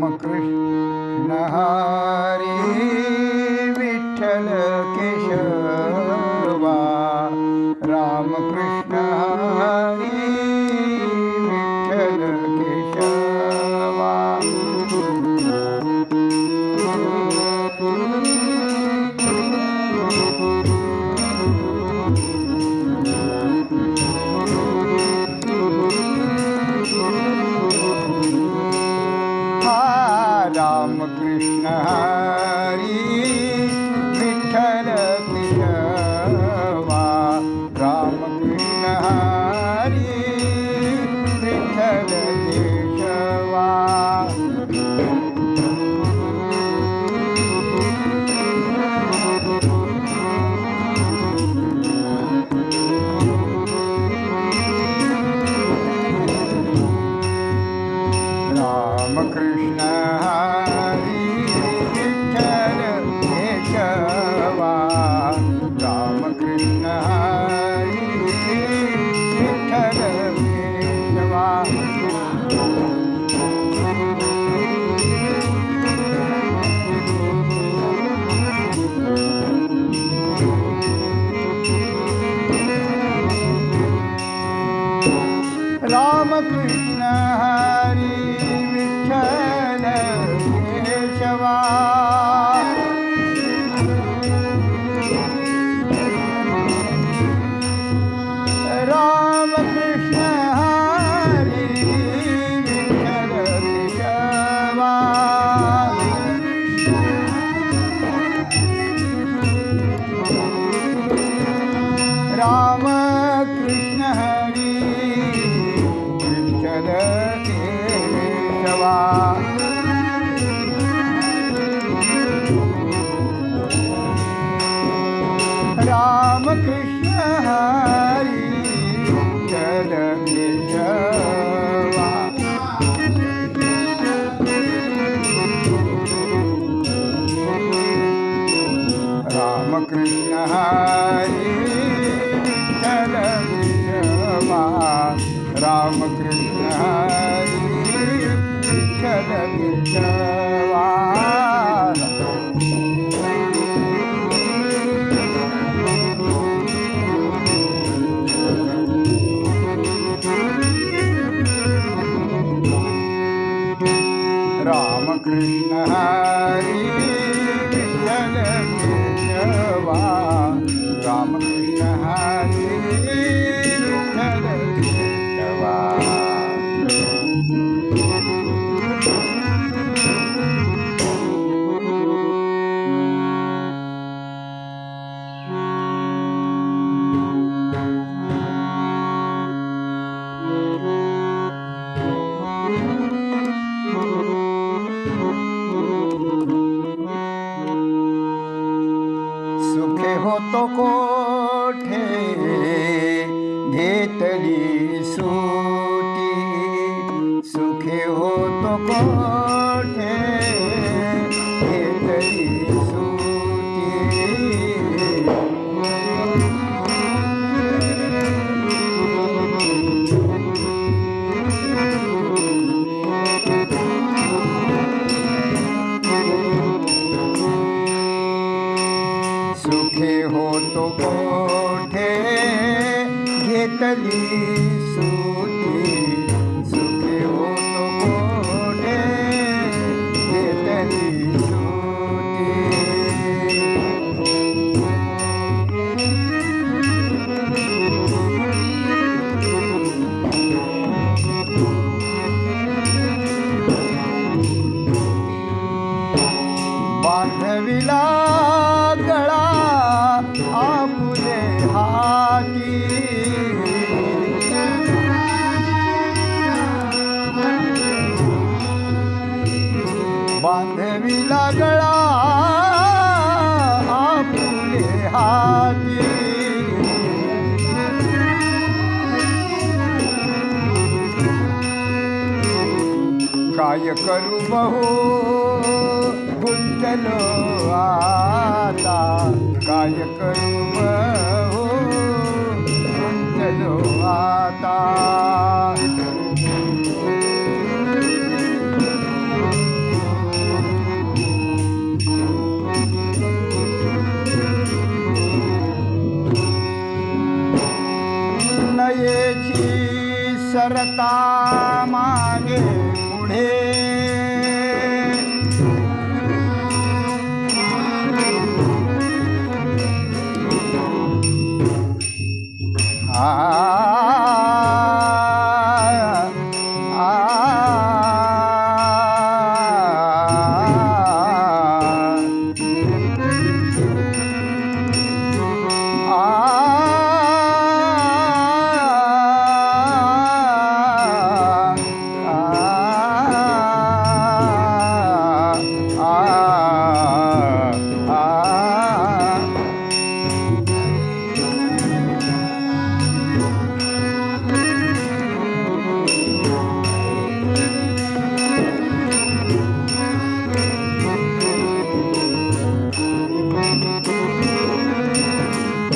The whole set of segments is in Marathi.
रामकृष्ण हरी विठ्ठल केशवा, रामकृष्ण हरी विठ्ठल केशवा। रामकृष्ण हरी विठ्ठल केशवा, रामकृष्ण हरी विठ्ठल केशवा। रामकृष्ण हरी विठ्ठल केशवा, रामकृष्ण हरी विठ्ठल केशवा। रामकृष्ण हरी विठ्ठल केशवा, रामकृष्ण हरी विठ्ठल केशवा। रामकृष्ण हरी विठ्ठल केशवा, रामकृष्ण हरी विठ्ठल केशवा। रामकृष्ण हरी विठ्ठल केशवा, रामकृष्ण हरी विठ्ठल केशवा। रामकृष्ण हरी विठ्ठल केशवा, रामकृष्ण हरी विठ्ठल केशवा। सुखे होतो कोठे घेतली सुटी, सुखे होतो कोठे घेतली सुटी। सुखे होतो कोठे घेतली सुटी, सुखे होतो कोठे घेतली सुटी। बांधविला गळा आपुले हाती, बांधविला गळा आपुले हाती। काय करू बहु गुंतलो आता, काय करू बहु गुंतलो आता नयेची सरता मागे पुढे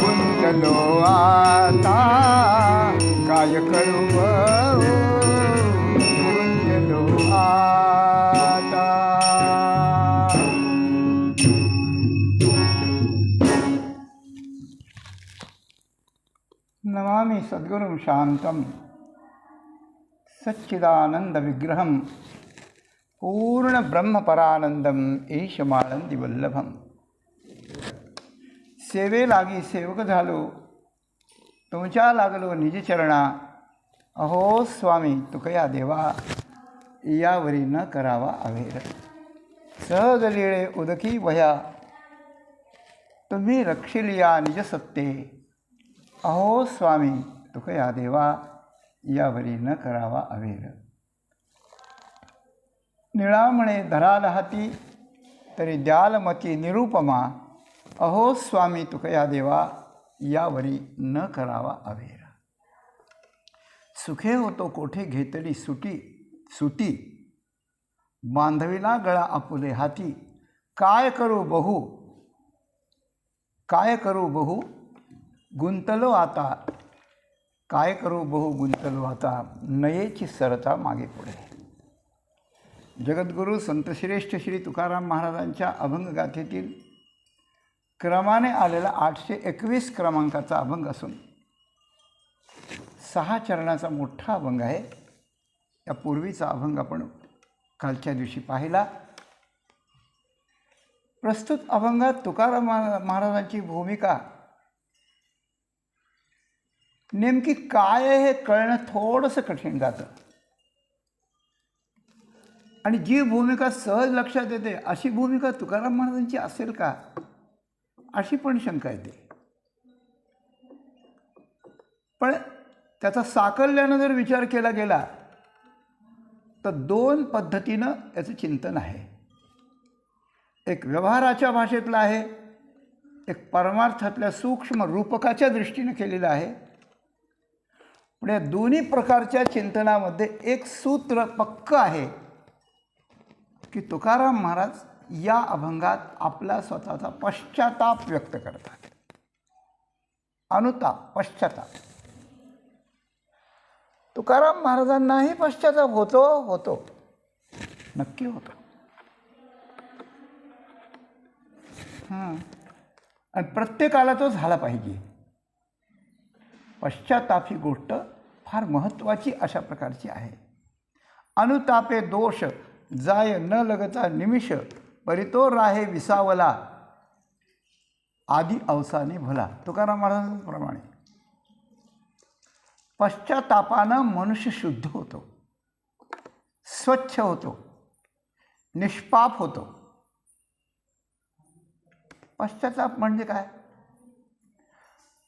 गुंतलो आता काय करू गुंतलो आता नमामि सद्गुरुं शान्तं सच्चिदानंद विग्रहं पूर्ण ब्रह्मपरानंदम ईशमानंदी वल्लभम. सेवे लागी सेवक झालो तुमच्या लागलो निजचरणा. अहो स्वामी तुकया देवा यावरी न करावा अवेर. सहज लीळे उदकी वया तुम्ही रक्षिलिया निजसत्ते. अहो स्वामी तुकया देवा यावरी न करावा अवेर. निळामणे धराल हाती तरी द्यालमती निरूपमा. अहो स्वामी तुकया देवा यावरी न करावा अवेर. सुखे होतो कोठे घेतली सुटी बांधविला गळा आपुले हाती. काय करू बहु गुंतलो आता. काय करू बहु गुंतलो आता नयेची सरता मागे पुढे. जगद्गुरू संतश्रेष्ठ श्री तुकाराम महाराजांच्या अभंगगाथेतील क्रमाने आलेला 821 क्रमांकाचा अभंग असून 6 चरणाचा मोठा अभंग आहे. या पूर्वीचा अभंग आपण कालच्या दिवशी पाहिला. प्रस्तुत अभंगात तुकाराम महाराजांची भूमिका नेमकी काय आहे हे कळणं थोडंसं कठीण जातं. आणि जी भूमिका सहज लक्षात येते अशी भूमिका तुकाराम महाराजांची असेल का अशी पण शंका येते. पण त्याचा साकल्यानं जर विचार केला गेला तर 2 पद्धतीनं याचं चिंतन आहे. एक व्यवहाराच्या भाषेतला आहे, एक परमार्थातल्या सूक्ष्म रूपकाच्या दृष्टीनं केलेलं आहे. पण या दोन्ही प्रकारच्या चिंतनामध्ये एक सूत्र पक्क आहे की तुकाराम महाराज या अभंगात आपला स्वतःचा पश्चाताप व्यक्त करतात. अनुताप, पश्चाताप. तुकाराम महाराजांनाही पश्चाताप होतो नक्की होतो. आणि प्रत्येकाला तो झाला पाहिजे. पश्चाताप ही गोष्ट फार महत्त्वाची अशा प्रकारची आहे. अनुतापे दोष जाय न लगता निमिष परितो राहे विसावला आदी अवसानी भला. तुकाराम महाराजांप्रमाणे पश्चातापानं मनुष्य शुद्ध होतो, स्वच्छ होतो, निष्पाप होतो. पश्चाताप म्हणजे काय?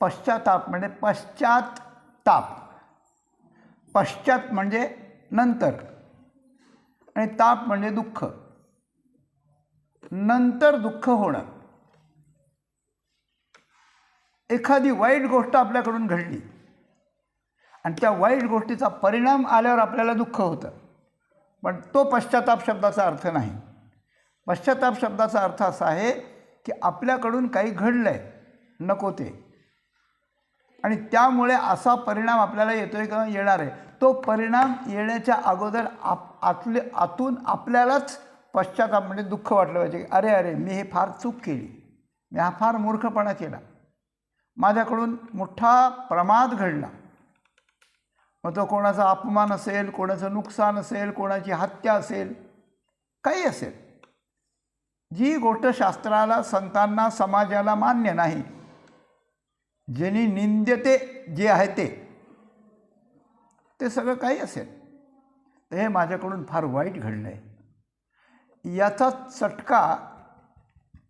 पश्चाताप म्हणजे पश्चाताप. पश्चात म्हणजे नंतर आणि ताप म्हणजे दुःख. नंतर दुःख होणं. एखादी वाईट गोष्ट आपल्याकडून घडली आणि त्या वाईट गोष्टीचा परिणाम आल्यावर आपल्याला दुःख होतं, पण तो पश्चाताप शब्दाचा अर्थ नाही. पश्चाताप शब्दाचा अर्थ असा आहे की आपल्याकडून काही घडलं आहे नको ते, आणि त्यामुळे असा परिणाम आपल्याला येतोय किंवा येणार आहे, तो परिणाम येण्याच्या अगोदर आतून आपल्यालाच पश्चाताप म्हणजे दुःख वाटलं पाहिजे की अरे अरे मी हे फार चूक केली, मी हा फार मूर्खपणा केला, माझ्याकडून मोठा प्रमाद घडला. मग तो कोणाचा अपमान असेल, कोणाचं नुकसान असेल, कोणाची हत्या असेल, काही असेल, जी गोष्ट शास्त्राला, संतांना, समाजाला मान्य नाही, ज्यांनी निंद्यते जे आहे ते सगळं काही असेल, तर हे माझ्याकडून फार वाईट घडलं आहे, याचा चटका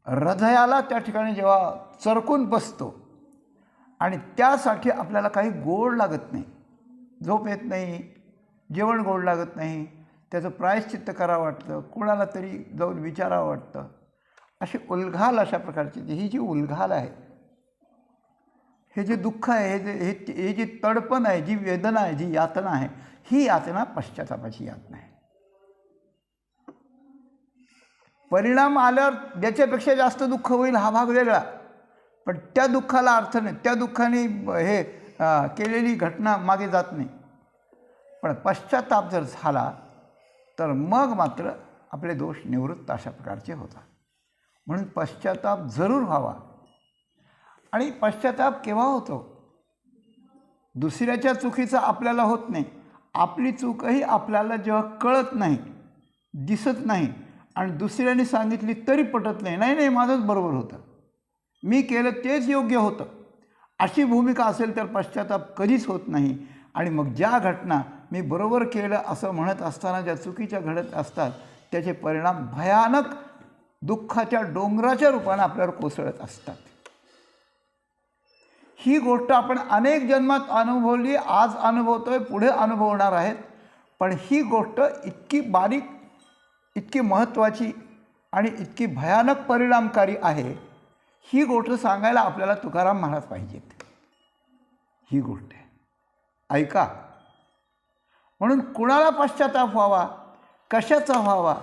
हृदयाला त्या ठिकाणी जेव्हा चरकून बसतो आणि त्यासाठी आपल्याला काही गोड लागत नाही, झोप येत नाही, जेवण गोड लागत नाही, त्याचं प्रायश्चित्त करावं वाटतं, कोणाला तरी जाऊन विचारावं वाटतं, अशी उलघाल अशा प्रकारची ही जी उलघाल आहे, हे जे दुःख आहे, हे जी तडपण आहे, जी वेदना आहे, जी यातना आहे, ही यातना पश्चातापाची यातना आहे. परिणाम आल्यावर ज्याच्यापेक्षा जास्त दुःख होईल हा भाग वेगळा, पण त्या दुःखाला अर्थ नाही, त्या दुःखाने हे केलेली घटना मागे जात नाही. पण पश्चाताप जर झाला तर मग मात्र आपले दोष निवृत्त अशा प्रकारचे होतात. म्हणून पश्चाताप जरूर व्हावा. आणि पश्चाताप केव्हा होतो? दुसऱ्याच्या चुकीचा आपल्याला होत नाही, आपली चूकही आपल्याला जेव्हा कळत नाही, दिसत नाही आणि दुसऱ्याने सांगितली तरी पटत नाही, नाही नाही माझंच बरोबर होतं, मी केलं तेच योग्य होतं, अशी भूमिका असेल तर पश्चाताप कधीच होत नाही. आणि मग ज्या घटना मी बरोबर केलं असं म्हणत असताना ज्या चुकीच्या घडत असतात त्याचे परिणाम भयानक दुःखाच्या डोंगराच्या रूपाने आपल्यावर कोसळत असतात. ही गोष्ट आपण अनेक जन्मात अनुभवली, आज अनुभवतोय, पुढे अनुभवणार आहेत. पण ही गोष्ट इतकी बारीक, इतकी महत्त्वाची आणि इतकी भयानक परिणामकारी आहे, ही गोष्ट सांगायला आपल्याला तुकाराम महाराज पाहिजेत. ही गोष्ट आहे, ऐका. म्हणून कुणाला पश्चाताप व्हावा, कशाचा व्हावा,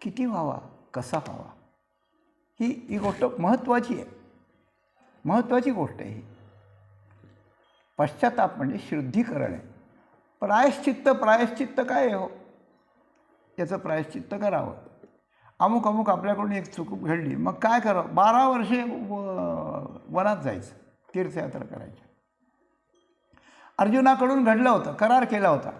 किती व्हावा, कसा व्हावा, ही गोष्ट महत्त्वाची आहे, महत्त्वाची गोष्ट आहे ही. पश्चाताप म्हणजे शुद्धीकरण आहे. प्रायश्चित्त काय आहे हो? याचं प्रायश्चित्त करावं. अमुक आपल्याकडून एक चूक घडली, मग काय करावं? 12 वर्षे वनात जायचं, तीर्थयात्रा करायची. अर्जुनाकडून घडलं होतं, करार केला होता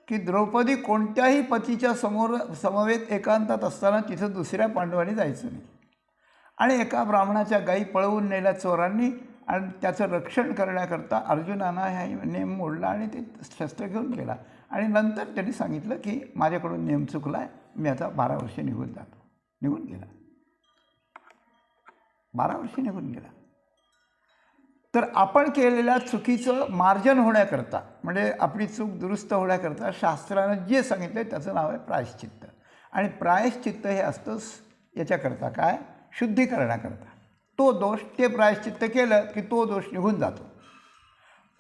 की द्रौपदी कोणत्याही पतीच्या समवेत एकांतात असताना तिथं दुसऱ्या पांडवांनी जायचं नाही. आणि एका ब्राह्मणाच्या गायी पळवून नेल्या चोरांनी आणि त्याचं रक्षण करण्याकरता अर्जुनानं हा नियम मोडला आणि ते शस्त्र घेऊन गेला. आणि नंतर त्यांनी सांगितलं की माझ्याकडून नियम चुकला आहे, मी आता 12 वर्षे निघून जातो. निघून गेला, 12 वर्षे निघून गेला. तर आपण केलेल्या चुकीचं मार्जन होण्याकरता, म्हणजे आपली चूक दुरुस्त होण्याकरता शास्त्रानं जे सांगितलं त्याचं नाव आहे प्रायश्चित्त. आणि प्रायश्चित्त हे असतं याच्याकरता काय? शुद्धीकरणाकरता. तो दोष, ते प्रायश्चित्त केलं की तो दोष निघून जातो.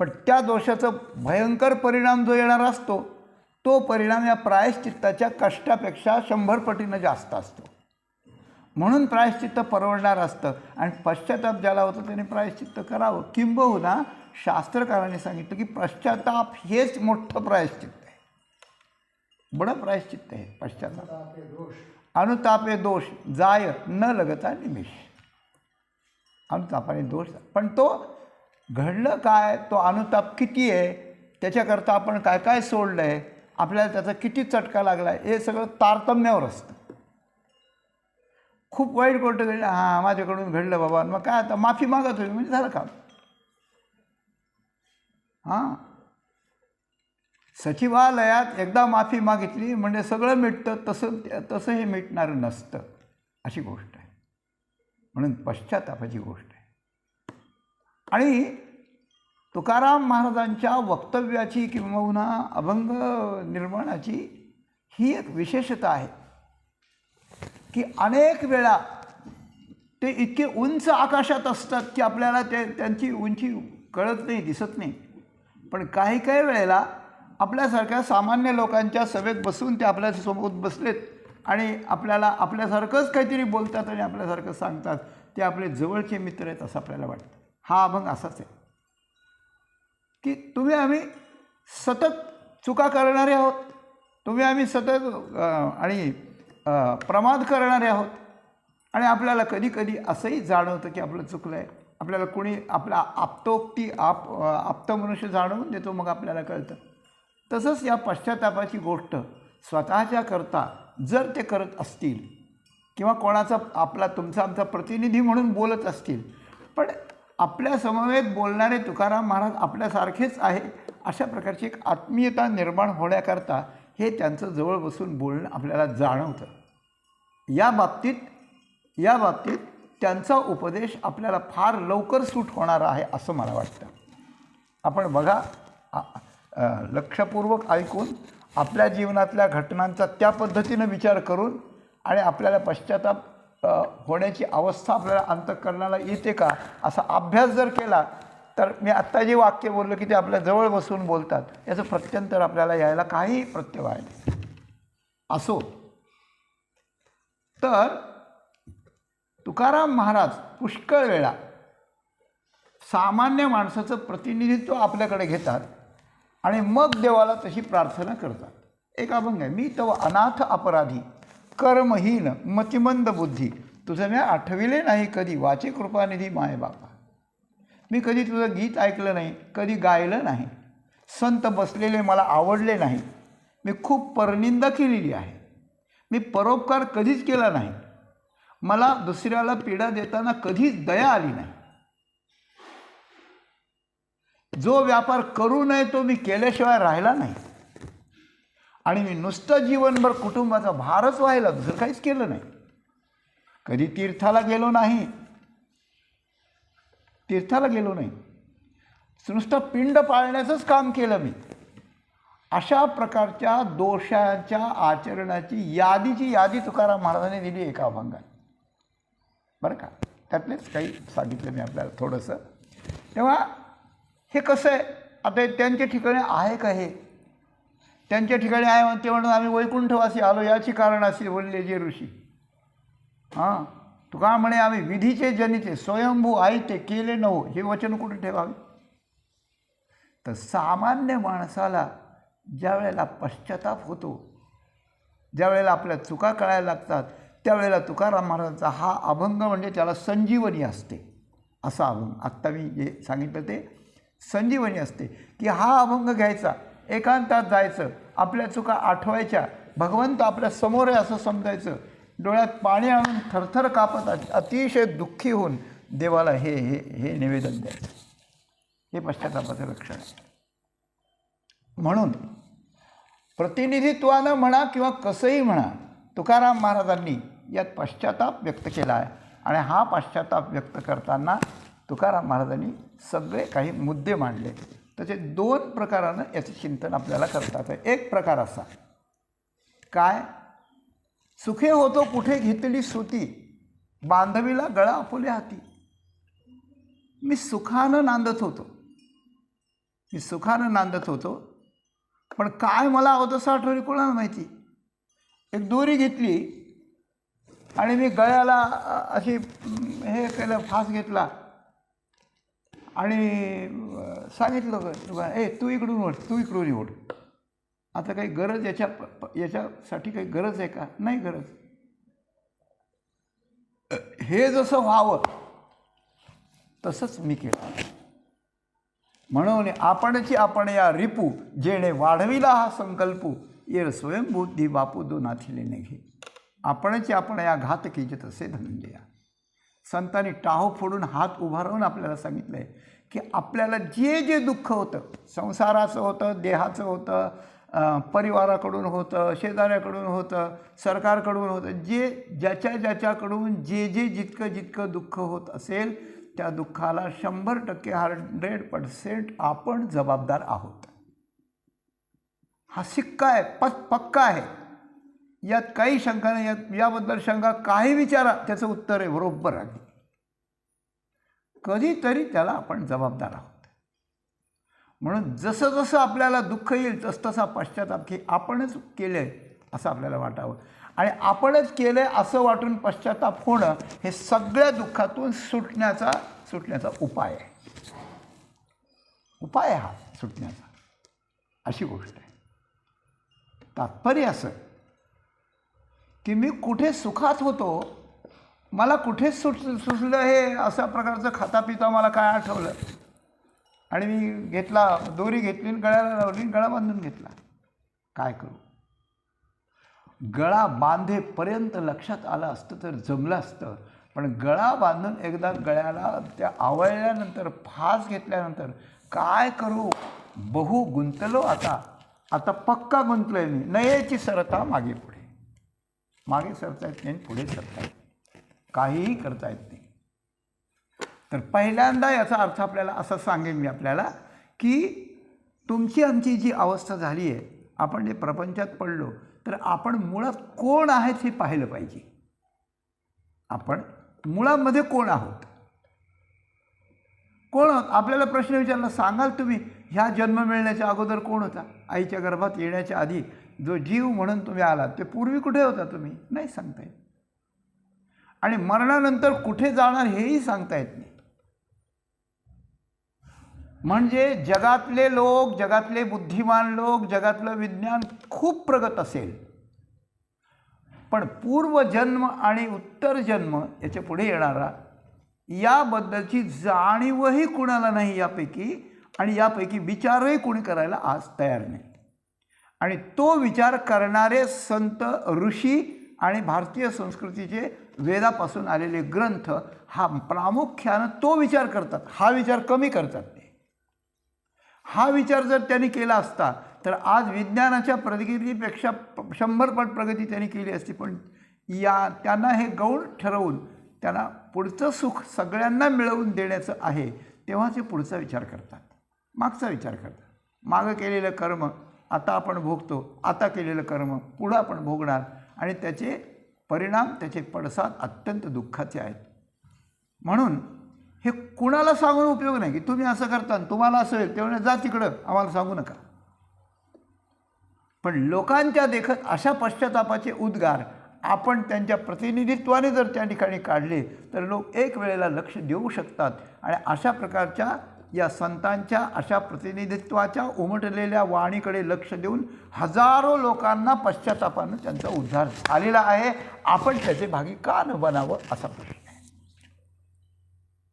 पण त्या दोषाचा भयंकर परिणाम जो येणार असतो, तो परिणाम या प्रायश्चित्ताच्या कष्टापेक्षा 100 पटीनं जास्त असतो. म्हणून प्रायश्चित्त परवडणार असतं. आणि पश्चाताप ज्याला होतं त्याने प्रायश्चित्त करावं. किंबहुना शास्त्रकारांनी सांगितलं की पश्चाताप हेच मोठं प्रायश्चित्त आहे, बडं प्रायश्चित्त आहे पश्चाताप. अनुतापे दोष जाय न लगता निमिष. अनुतापाने दोष, पण तो घडलं काय, तो अनुताप किती आहे, त्याच्याकरता आपण काय काय सोडलं आहे, आपल्याला त्याचा किती चटका लागला आहे, हे सगळं तारतम्यावर असतं. खूप वाईट गोष्ट घडली, हां माझ्याकडून घडलं बाबा, मग काय आता माफी मागत होईल म्हणजे झालं काम. हां, सचिवालयात एकदा माफी मागितली म्हणजे सगळं मिटतं, तसं हे मिटणारं नसतं, अशी गोष्ट आहे. म्हणून पश्चातापाची गोष्ट आहे. आणि तुकाराम महाराजांच्या वक्तव्याची किंबहुना अभंग निर्माणाची ही एक विशेषता आहे की अनेक वेळा ते इतके उंच आकाशात असतात की आपल्याला त्यांची उंची कळत नाही, दिसत नाही. पण काही काही वेळेला आपल्यासारख्या सामान्य लोकांच्या सभेत बसून ते आपल्यासोबत बसलेत आणि आपल्याला आपल्यासारखंच काहीतरी बोलतात आणि आपल्यासारखं सांगतात, ते आपले जवळचे मित्र आहेत असं आपल्याला वाटतं. हा अभंग असाच आहे. की तुम्ही आम्ही सतत चुका करणारे आहोत, तुम्ही आम्ही सतत आणि प्रमाद करणारे आहोत, आणि आपल्याला कधी कधी असंही जाणवतं की आपलं चुकलं आहे. आपल्याला कोणी आपला आप्त मनुष्य जाणवून देतो, मग आपल्याला कळतं. तसंच या पश्चातापाची गोष्ट स्वतःच्या करता जर ते करत असतील किंवा कोणाचा तुमचा आमचा प्रतिनिधी म्हणून बोलत असतील, पण आपल्या समवेत बोलणारे तुकाराम महाराज आपल्यासारखेच आहे, अशा प्रकारची एक आत्मीयता निर्माण होण्याकरता हे त्यांचं जवळ बसून बोलणं आपल्याला जाणवतं. या बाबतीत त्यांचा उपदेश आपल्याला फार लवकर सूट होणार आहे असं मला वाटतं. आपण बघा, लक्षपूर्वक ऐकून आपल्या जीवनातल्या घटनांचा त्या पद्धतीनं विचार करून आणि आपल्याला पश्चाताप होण्याची अवस्था आपल्याला अंतःकरणाला येते का असा अभ्यास जर केला तर मी आत्ता जे वाक्य बोललो की ते आपल्या जवळ बसून बोलतात, याचं प्रत्यंतर आपल्याला यायला काही प्रत्यवाय नाही. असो, तर तुकाराम महाराज पुष्कळ वेळा सामान्य माणसाचं प्रतिनिधित्व आपल्याकडे घेतात आणि मग देवाला तशी प्रार्थना करतात. एक अभंग आहे, मी तव अनाथ अपराधी कर्महीन मतिमंद बुद्धी तुझं मी आठविले नाही कधी वाचे कृपानिधी माय बापा. मी कधी तुझं गीत ऐकलं नाही, कधी गायलं नाही, संत बसलेले मला आवडले नाही, मी खूप परनिंदा केलेली आहे, मी परोपकार कधीच केला नाही, मला दुसऱ्याला पीडा देताना कधीच दया आली नाही, जो व्यापार करू नये तो मी केल्याशिवाय राहिला नाही, आणि मी नुसतं जीवनभर कुटुंबाचा भारच व्हायला दुसरं काहीच केलं नाही, कधी तीर्थाला गेलो नाही, नुसतं पिंड पाळण्याचंच काम केलं मी. अशा प्रकारच्या दोषांच्या आचरणाची यादी तुकाराम महाराजांनी दिली एका अभंगात, बरं का. त्यातलेच काही सांगितलं मी आपल्याला थोडंसं. तेव्हा हे कसं आहे, आता त्यांच्या ठिकाणी आहे का, हे त्यांच्या ठिकाणी आहे म्हणते म्हणून आम्ही वैकुंठवासी आलो याची कारण अशी बोलले जे ऋषी. हां, तुका म्हणे आम्ही विधीचे जनिते स्वयंभू आई ते केले नवो, हे वचन कुठे ठेवावे. तर सामान्य माणसाला ज्या वेळेला पश्चाताप होतो, ज्या वेळेला आपल्या चुका कळायला लागतात, त्यावेळेला तुकाराम महाराजांचा हा अभंग म्हणजे त्याला संजीवनी असते. असा अभंग आत्ता मी जे सांगितलं ते संजीवनी असते, की हा अभंग घ्यायचा, एकांतात जायचं, आपल्या चुका आठवायच्या, भगवंत आपल्या समोर आहे असं समजायचं, डोळ्यात पाणी आणून थरथर कापत अतिशय दुःखी होऊन देवाला हे हे हे निवेदन द्यायचं. हे पश्चातापाचं लक्षण आहे. म्हणून प्रतिनिधित्वानं म्हणा किंवा कसंही म्हणा, तुकाराम महाराजांनी यात पश्चाताप व्यक्त केला आहे. आणि हा पश्चाताप व्यक्त करताना तुकाराम महाराजांनी सगळे काही मुद्दे मांडले. त्याचे दोन प्रकारानं याचं चिंतन आपल्याला करता येतं. एक प्रकार असा, काय, सुखे होतो कुठे घेतली सुती, बांधवीला गळा आपुल्या हाती. मी सुखानं नांदत होतो, पण काय मला अवदसा आठवली कोणाला माहिती. एक दोरी घेतली आणि मी गळ्याला अशी हे केलं, फास घेतला आणि सांगितलं तू इकडून ओढ. आता काही गरज याच्यासाठी काही गरज आहे का, नाही गरज. हे जसं व्हावं तसंच मी केलं. म्हणून आपण या रिपू जेणे वाढविला हा संकल्पू, येर स्वयंबुद्धी बापू दो नाथिले निघे. आपण या घात कीजे तसे धनंजया. संतांनी टाहो फोडून हात उभारून आपल्याला सांगितलं आहे की आपल्याला जे जे दुःख होतं, संसाराचं होतं, देहाचं होतं, परिवाराकडून होतं, शेजाऱ्याकडून होतं, सरकारकडून होतं, जे ज्याच्याकडून जे जितकं दुःख होत असेल त्या दुःखाला 100% 100% आपण जबाबदार आहोत. हा सिक्का आहे, पक्का आहे, यात काही शंका नाही. याबद्दल शंका काही विचारा, त्याचं उत्तर आहे बरोबर आहे. कधीतरी त्याला आपण जबाबदार आहोत. म्हणून जसं आपल्याला दुःख येईल तसतसा पश्चाताप की आपणच केलं आहे असं आपल्याला वाटावं, आणि आपणच केलं आहे असं वाटून पश्चाताप होणं हे सगळ्या दुःखातून सुटण्याचा उपाय आहे. हा सुटण्याचा, अशी गोष्ट आहे. तात्पर्य असं की मी कुठे सुखात होतो, मला कुठे सुचलं हे अशा प्रकारचं खाता पिता मला काय आठवलं आणि मी घेतला, दोरी घेतली आणि गळ्याला लावली, गळा बांधून घेतला. काय करू? गळा बांधेपर्यंत लक्षात आलं असतं तर जमलं असतं, पण गळा बांधून एकदा गळ्याला त्या आवळल्यानंतर, फास घेतल्यानंतर काय करू? बहु गुंतलो. आता पक्का गुंतलोय मी. नयेची सरता मागे पुढे, मागे सरता येत नाही, पुढे सरता येत नाही, काहीही करता येत नाही. तर पहिल्यांदा याचा अर्थ आपल्याला असं सांगेन मी आपल्याला की तुमची आमची जी अवस्था झाली आहे, आपण जे प्रपंचात पडलो, तर आपण मुळात कोण आहेत हे पाहिलं पाहिजे. आपण मुळामध्ये कोण आहोत, कोण आहोत? आपल्याला प्रश्न विचारला, सांगाल तुम्ही ह्या जन्म मिळण्याच्या अगोदर कोण होता? आईच्या गर्भात येण्याच्या आधी जो जीव म्हणून तुम्ही आलात, ते पूर्वी कुठे होता तुम्ही? नाही सांगता येत. आणि मरणानंतर कुठे जाणार हेही सांगता येत नाही. म्हणजे जगातले लोक, जगातले बुद्धिमान लोक, जगातलं विज्ञान खूप प्रगत असेल, पण पूर्वजन्म आणि उत्तर जन्म याच्या पुढे येणारा याबद्दलची जाणीवही कुणाला नाही यापैकी, आणि यापैकी विचारही कोणी करायला आज तयार नाही. आणि तो विचार करणारे संत, ऋषी आणि भारतीय संस्कृतीचे वेदापासून आलेले ग्रंथ हा प्रामुख्यानं तो विचार करतात. हा विचार कमी करतात ते. हा विचार जर त्यांनी केला असता तर आज विज्ञानाच्या प्रगतीपेक्षा 100 पट प्रगती त्यांनी केली असती. पण त्यांना हे गौण ठरवून त्यांना पुढचं सुख सगळ्यांना मिळवून देण्याचं आहे, तेव्हा ते पुढचा विचार करतात, मागचा विचार करतात. मागं केलेलं कर्म आता आपण भोगतो, आता केलेलं कर्म पुढं आपण भोगणार, आणि त्याचे परिणाम, त्याचे पडसाद अत्यंत दुःखाचे आहेत. म्हणून हे कुणाला सांगून उपयोग नाही की तुम्ही असं करता, तुम्हाला असं होईल, तेव्हा जा तिकडं, आम्हाला सांगू नका. पण लोकांच्या देखत अशा पश्चातापाचे उद्गार आपण त्यांच्या प्रतिनिधित्वाने जर त्या ठिकाणी काढले तर लोक एक वेळेला लक्ष देऊ शकतात. आणि अशा प्रकारच्या या संतांच्या अशा प्रतिनिधित्वाच्या उमटलेल्या वाणीकडे लक्ष देऊन हजारो लोकांना पश्चातापानं त्यांचा उद्धार आलेला आहे. आपण त्याचे भागी का न बनावं असा प्रश्न आहे.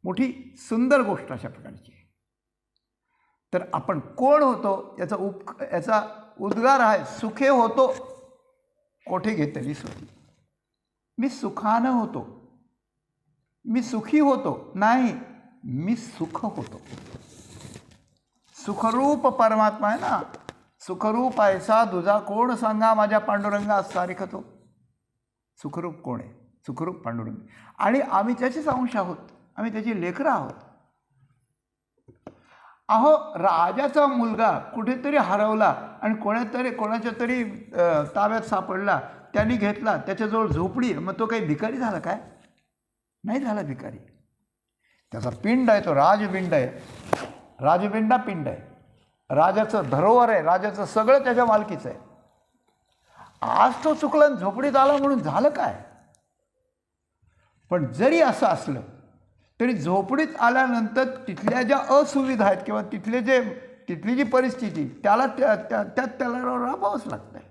मोठी सुंदर गोष्ट अशा प्रकारची आहे. तर आपण कोण होतो याचा उद्गार आहे, सुखे होतो कोठे घेतली सुखी. मी सुखानं होतो, मी सुखी होतो नाही, मी सुख होतो. सुखरूप परमात्मा आहे ना, सुखरूप ऐसा दुजा कोण सांगा, माझ्या पांडुरंगा सारिखा तो. सुखरूप कोण आहे? सुखरूप पांडुरंग. आणि आम्ही त्याचेच अंश आहोत, आम्ही त्याची लेकरं आहोत. अहो, राजाचा मुलगा कुठेतरी हरवला आणि कोणाच्या तरी ताब्यात सापडला, त्यांनी घेतला, त्याच्याजवळ झोपडी, मग तो काही भिकारी झाला काय? नाही झाला भिकारी. त्याचा पिंड आहे, तो राजपिंड आहे, राजपिंडा पिंड आहे, राजाचं धरोहर आहे, राजाचं सगळं त्याच्या मालकीचं आहे. आज तो चुकला झोपडीत आला म्हणून झालं काय? पण जरी असं असलं तरी झोपडीत आल्यानंतर तिथल्या ज्या असुविधा आहेत किंवा तिथली जी परिस्थिती, त्याला त्याला राबावंच लागतं आहे,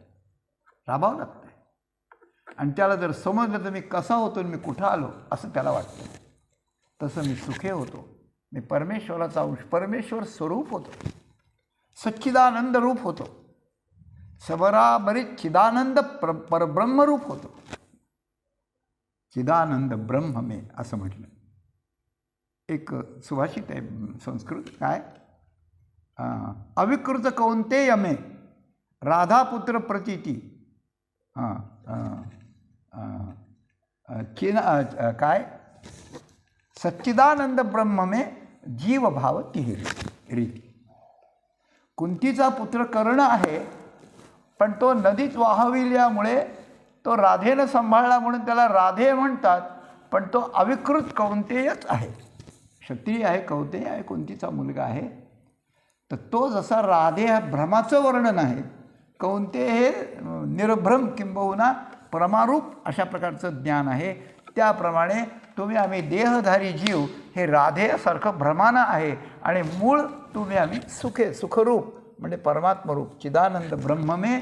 राबावं लागतं आहे. आणि त्याला जर समजलं तर मी कसा होतो, मी कुठं आलो असं त्याला वाटतं. तसं मी सुखे होतो, मी परमेश्वराचा अंश, परमेश्वर स्वरूप होतो, सच्चिदानंद रूप होतो, सबराबरीत चिदानंद परब्रह्मरूप होतो. चिदानंद ब्रह्म मे असं म्हटलं. एक सुभाषित आहे संस्कृत, काय? अविकृत कौंतेय मे राधापुत्र प्रतीती, काय? सच्चिदानंद ब्रह्म मे जीवभाव तिहेरी रीती. कुंतीचा पुत्र कर्ण आहे, पण तो नदीत वाहविल्यामुळे तो राधेनं सांभाळला म्हणून त्याला राधे म्हणतात, पण तो अविकृत कौंतेयच आहे, क्षत्रिय आहे, कौंतेय आहे, कुंतीचा मुलगा आहे. तर तो जसा राधे हा भ्रमाचं वर्णन आहे, कौंतेय हे निर्भ्रम किंबहुना परमारूप अशा प्रकारचं ज्ञान आहे, त्याप्रमाणे तुम्ही आम्ही देहधारी जीव हे राधेसारखं भ्रमानं आहे आणि मूळ तुम्ही आम्ही सुखरूप म्हणजे परमात्मरूप चिदानंद ब्रह्ममे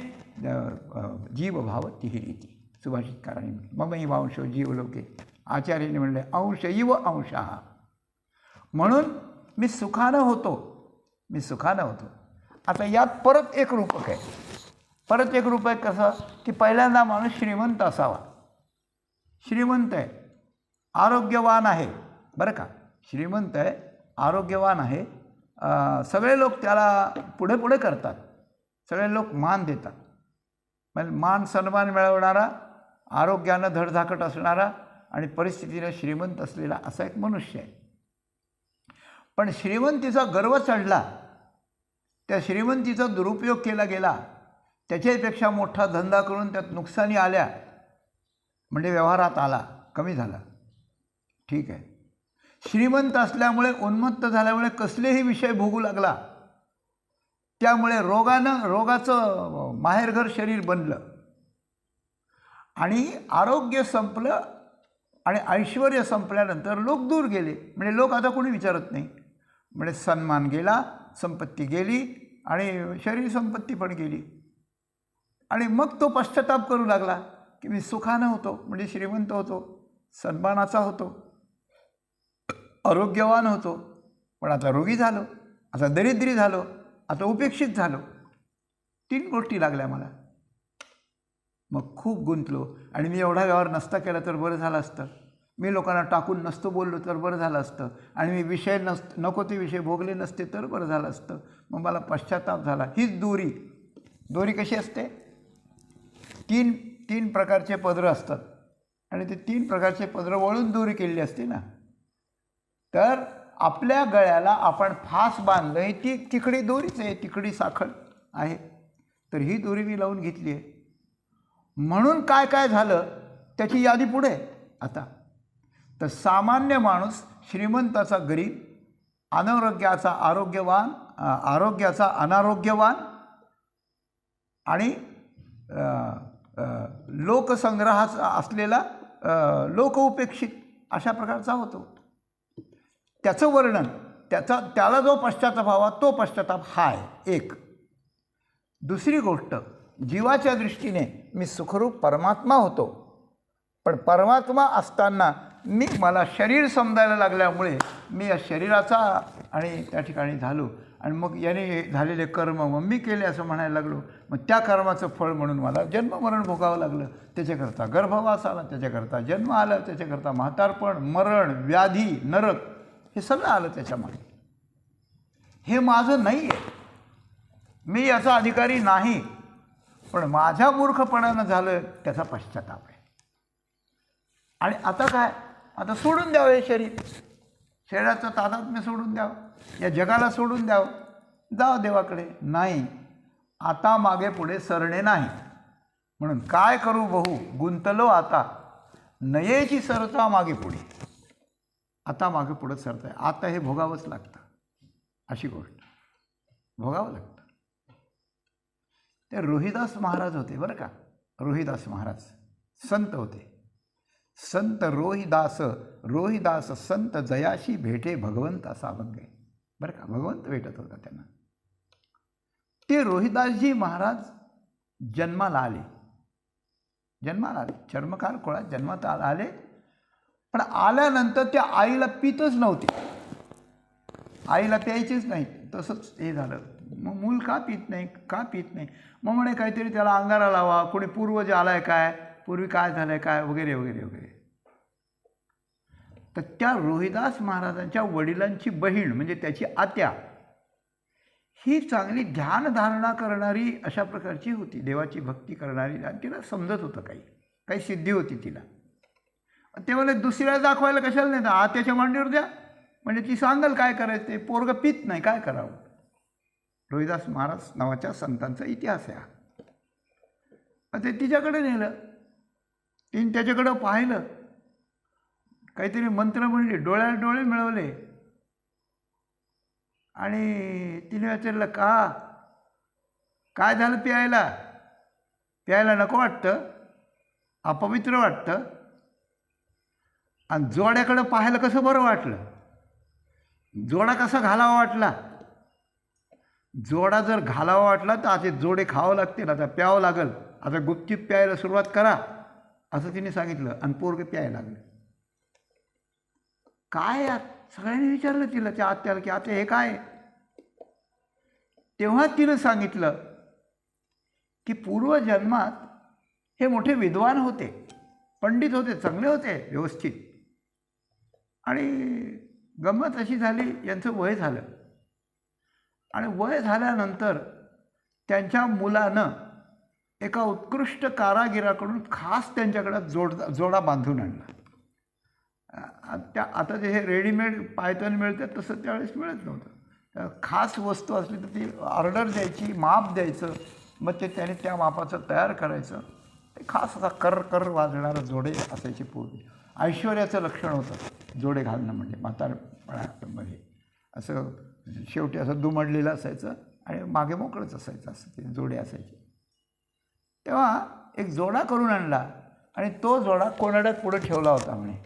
जीवभाव तिहिरीती. सुभाषितकारांनी ममई वांश जीवलोके. आचार्याने म्हणले अंश इव अंशः. म्हणून मी सुखानं होतो. आता यात परत एक रूपक आहे. परत एक रूपक कसं की पहिल्यांदा माणूस श्रीमंत असावा. श्रीमंत आहे, आरोग्यवान आहे, बरं का, श्रीमंत आहे, आरोग्यवान आहे. सगळे लोक त्याला पुढे पुढे करतात, सगळे लोक मान देतात. म्हणजे मान सन्मान मिळवणारा, आरोग्यानं धडधाकट असणारा आणि परिस्थितीनं श्रीमंत असलेला असा एक मनुष्य आहे. पण श्रीमंतीचा गर्व चढला, त्या श्रीमंतीचा दुरुपयोग केला गेला, त्याच्यापेक्षा मोठा धंदा करून त्यात नुकसानी आल्या म्हणजे व्यवहारात आला, कमी झाला, ठीक आहे. श्रीमंत असल्यामुळे उन्मत्त झाल्यामुळे कसलेही विषय भोगू लागला, त्यामुळे रोगाचं माहेरघर शरीर बनलं आणि आरोग्य संपलं आणि ऐश्वर्य संपल्यानंतर लोक दूर गेले. म्हणजे लोक आता कोणी विचारत नाही. म्हणजे सन्मान गेला, संपत्ती गेली आणि शरीर संपत्ती पण गेली. आणि मग तो पश्चाताप करू लागला की मी सुखानं होतो, म्हणजे श्रीमंत होतो, सन्मानाचा होतो, आरोग्यवान होतो, पण आता रोगी झालो, आता दरिद्री झालो, आता उपेक्षित झालो. 3 गोष्टी लागल्या मला. मग खूप गुंतलो आणि मी एवढा व्यवहार नसता केला तर बरं झालं असतं, मी लोकांना टाकून नसतो बोललो तर बरं झालं असतं, आणि मी विषय नको ते विषय भोगले नसते तर बरं झालं असतं. मग मला पश्चाताप झाला. हीच दोरी कशी असते, तीन प्रकारचे पदरं असतात आणि ते 3 प्रकारचे पदरं वळून दोरी केलेली असते ना. तर आपल्या गळ्याला आपण फास बांधलं, ही ती तिकडी दोरीच आहे, तिकडी साखळ आहे. तर ही दोरी मी लावून घेतली आहे. म्हणून काय काय झालं त्याची यादी पुढे. आता तर सामान्य माणूस श्रीमंताचा गरीब, अनारोग्याचा आरोग्यवान, आरोग्याचा अनारोग्यवान आणि लोकसंग्रहाचा असलेला लोकउपेक्षित अशा प्रकारचा होतो. त्याचं वर्णन, त्याला जो पश्चाताप हवा तो पश्चाताप हा आहे एक. दुसरी गोष्ट, जीवाच्या दृष्टीने मी सुखरूप परमात्मा होतो, पण परमात्मा असताना मला शरीर समजायला लागल्यामुळे मी या शरीराचा आणि त्या ठिकाणी झालो आणि मग याने झालेले कर्म मग मी केले असं म्हणायला लागलो. मग त्या कर्माचं फळ म्हणून मला जन्ममरण भोगावं लागलं. त्याच्याकरता गर्भवास आला, त्याच्याकरता जन्म आला, त्याच्याकरता म्हातारपण, मरण, व्याधी, नरक हे सगळं आलं त्याच्यामागे. हे माझं नाही आहे, मी याचा अधिकारी नाही, पण माझ्या मूर्खपणानं झालं त्याचा पश्चाताप आहे. आणि आता काय, आता सोडून द्यावं हे शरीर, शरीराचं तादात्म्य सोडून द्यावं, या जगाला सोडून द्यावं, जावं देवाकडे. नाही, आता मागे पुढे सरणे नाही. म्हणून काय करू बहु गुंतलो आता, नयेची सरता मागे पुढे. आता मागे पुढे सरत आहे, आता हे भोगावंच लागतं, अशी गोष्ट भोगावं लागतं. ते रोहिदास महाराज होते बरं का. रोहिदास महाराज संत होते. संत रोहिदास संत जयाशी भेटे भगवंत असा अभंग आहे बरं का. भगवंत भेटत होता त्यांना. ते रोहिदासजी महाराज जन्माला आले, चर्मकार कुळात जन्मात आले. पण आल्यानंतर त्या आईला पितच नव्हते, आईला प्यायचीच नाही. तसंच हे झालं. मग मूल का पित नाही, मग म्हणे काहीतरी त्याला अंगारा लावा, कोणी पूर्वज आलाय काय, पूर्वी काय झालंय काय, वगैरे वगैरे वगैरे. तर त्या रोहिदास महाराजांच्या वडिलांची बहीण म्हणजे त्याची आत्या, ही चांगली ध्यानधारणा करणारी अशा प्रकारची होती, देवाची भक्ती करणारी. आणि तिला समजत होतं काही सिद्धी होती तिला. ते म्हणे दुसऱ्याला दाखवायला कशाला नाही, आत्याच्या मांडीवर द्या, म्हणजे ती सांगेल काय करायचं. ते पोरगं पित नाही, काय करावं. रोहिदास महाराज नावाच्या संतांचा इतिहास आहे. ते तिच्याकडे नेलं, तिने त्याच्याकडं पाहिलं, काहीतरी मंत्र म्हणले, डोळ्याला डोळे मिळवले आणि तिने विचारलं काय झालं, प्यायला नको वाटतं, अपवित्र वाटतं. आणि जोड्याकडं पाहायला कसं बरं वाटलं, जोडा कसा घालावा वाटला. जोडा जर घालावा वाटला तर आता जोडे खावं लागतील, आता प्यावं लागल, आता गुपचीप प्यायला सुरुवात करा असं तिने सांगितलं. आणि पोरगे प्यायला लागले. काय यात सगळ्यांनी विचारलं तिला, त्या आत्याला, की आता हे काय. तेव्हा तिनं सांगितलं की पूर्वजन्मात हे मोठे विद्वान होते, पंडित होते, चांगले होते, व्यवस्थित. आणि गंमत अशी झाली, यांचं वय झालं. आणि वय झाल्यानंतर त्यांच्या मुलानं एका उत्कृष्ट कारागिराकडून खास त्यांच्याकडं जोडा बांधून आणला. आता जे हे रेडीमेड पायथन मिळतं तसं त्यावेळेस मिळत नव्हतं. खास वस्तू असली तर ती ऑर्डर द्यायची, माप द्यायचं, मग ते त्याने त्या मापाचं तयार करायचं. ते खास असा कर वाजणारं जोडे असायचे पूर्वी. ऐश्वर्याचं लक्षण होतं जोडे घालणं म्हणजे. म्हातारपणामध्ये असं शेवटी असं दुमडलेलं असायचं आणि मागे मोकळंच असायचं, असं ते जोडे असायचे. तेव्हा एक जोडा करून आणला आणि तो जोडा कोनाड्यात पुढे ठेवला होता म्हणे.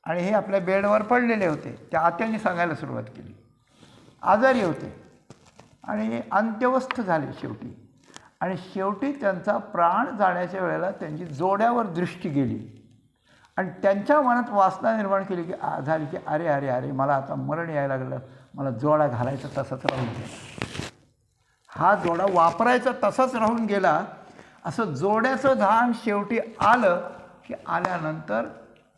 आणि हे आपल्या बेडवर पडलेले होते. त्या आत्याने सांगायला सुरुवात केली. आजारी होते आणि अंत्यवस्थ झाले शेवटी. आणि शेवटी त्यांचा प्राण जाण्याच्या वेळेला त्यांची जोड्यावर दृष्टी गेली आणि त्यांच्या मनात वासना निर्माण केली की झाली की अरे अरे अरे मला आता मरण यायला लागलं, मला जोडा घालायचा तसाच राहून गेला, हा जोडा वापरायचा तसाच राहून गेला. असं जोड्याचं धान शेवटी आलं की आल्यानंतर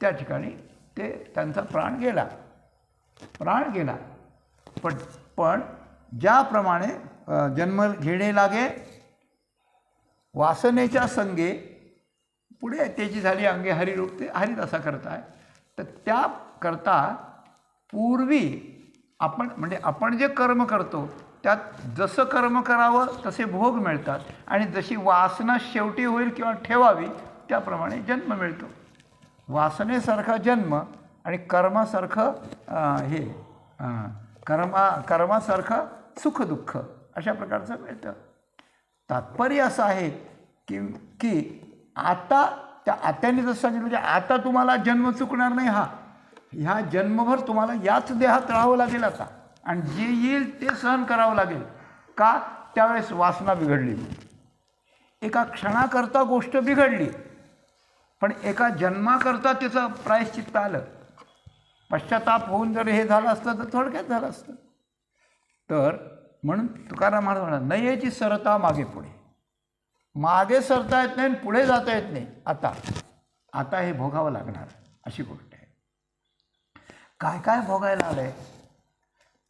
त्या ठिकाणी ते त्यांचा प्राण गेला. पण ज्याप्रमाणे जन्म घेणे लागे वासनेच्या संगे, पुढे त्याची झाली अंगे हरिरूप, ते हरित असा करताय. तर त्याकरता पूर्वी आपण जे कर्म करतो त्यात जसं कर्म करावं तसे भोग मिळतात आणि जशी वासना शेवटी होईल किंवा ठेवावी त्याप्रमाणे जन्म मिळतो. वासनेसारखा जन्म आणि कर्मासारखं कर्मासारखं सुखदुःख अशा प्रकारचं मिळतं. तात्पर्य असं आहे की आता त्या आत्याने जसं सांगितलं की आता तुम्हाला जन्म चुकणार नाही, ह्या जन्मभर तुम्हाला याच देहात राहावं लागेल आता, आणि जे येईल ते सहन करावं लागेल. का? त्यावेळेस वासना बिघडली, एका क्षणाकरता गोष्ट बिघडली, पण एका जन्माकरता त्याचं प्रायश्चित्त आलं. पश्चाताप होऊन जर हे झालं असतं तर थोडक्यात झालं असतं. तर म्हणून तुकाराम महाराज म्हणा, नयेची सरता मागे पुढे, मागे सरता येत नाही, पुढे जाता येत नाही. आता हे भोगावं लागणार अशी गोष्ट आहे. काय काय भोगायला आलंय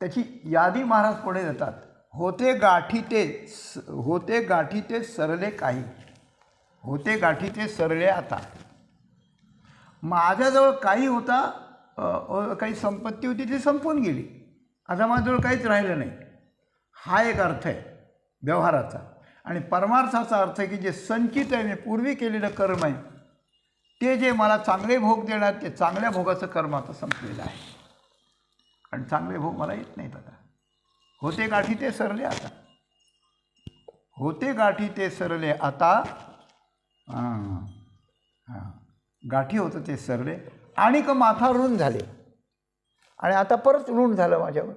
त्याची यादी महाराज पुढे देतात. होते गाठी ते सरले काही, होते गाठी ते सरले आता. माझ्याजवळ काही होता, काही संपत्ती होती, ती संपून गेली, आता माझ्याजवळ काहीच राहिलं नाही. हा एक अर्थ आहे व्यवहाराचा. आणि परमार्थाचा अर्थ आहे की जे संचित आहे, मी पूर्वी केलेलं कर्म आहे, ते जे मला चांगले भोग देणार, ते चांगल्या भोगाचं कर्म आता संपलेलं आहे. आणि चांगले भोग मला येत नाहीत आता. होते गाठी ते सरले आता, होते गाठी ते सरले आता. गाठी होतं ते सरले आणि माथा ऋण झाले, आणि आता परत ऋण झालं माझ्यावर.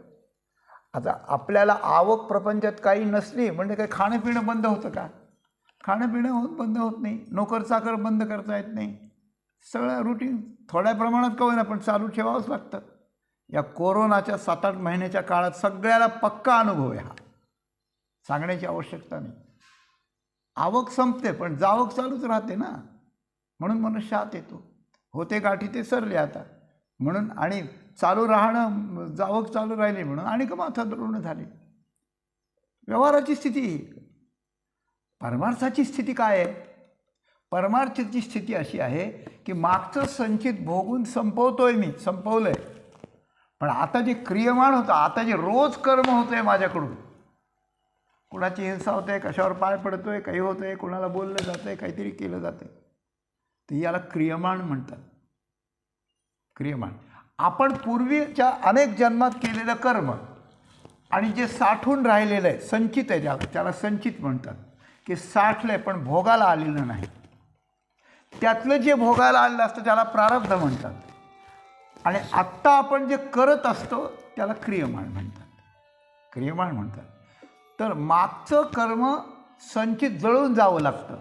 आता आपल्याला आवक प्रपंचात काही नसली म्हणजे काही खाणं पिणं बंद होतं का? खाणं पिणं बंद होत नाही, नोकर चाकर बंद करता येत नाही. सगळं रुटीन थोड्या प्रमाणात का होईना पण चालू ठेवावंच लागतं. या कोरोनाच्या 7-8 महिन्याच्या काळात सगळ्याला पक्का अनुभव आहे हा, सांगण्याची आवश्यकता नाही. आवक संपते पण जावक चालूच राहते ना, म्हणून मनुष्य आत येतो. होते गाठी ते सरले आता म्हणून, आणि चालू राहणं, जावक चालू राहिली म्हणून आणि माथा ऋण झाली. व्यवहाराची स्थिती. परमार्थाची स्थिती काय आहे? परमार्थाची स्थिती अशी आहे की मागचं संचित भोगून संपवतोय मी, संपवलंय, पण आता जे क्रियमाण होतं, आता जे रोज कर्म होतंय माझ्याकडून, कुणाची हिंसा होते, कशावर पाय पडतोय, काही होतंय, कुणाला बोललं जातंय, काहीतरी केलं जातंय, तर याला क्रियमाण म्हणतात. क्रियमाण. आपण पूर्वीच्या अनेक जन्मात केलेलं कर्म आणि जे साठून राहिलेलं आहे, संचित आहे, त्याला संचित म्हणतात, की साठलंय पण भोगाला आलेलं नाही. त्यातलं जे भोगायला आलेलं असतं त्याला प्रारब्ध म्हणतात. आणि आत्ता आपण जे करत असतो त्याला क्रियमाण म्हणतात. क्रियमाण म्हणतात. तर मागचं कर्म संचित जळून जावं लागतं,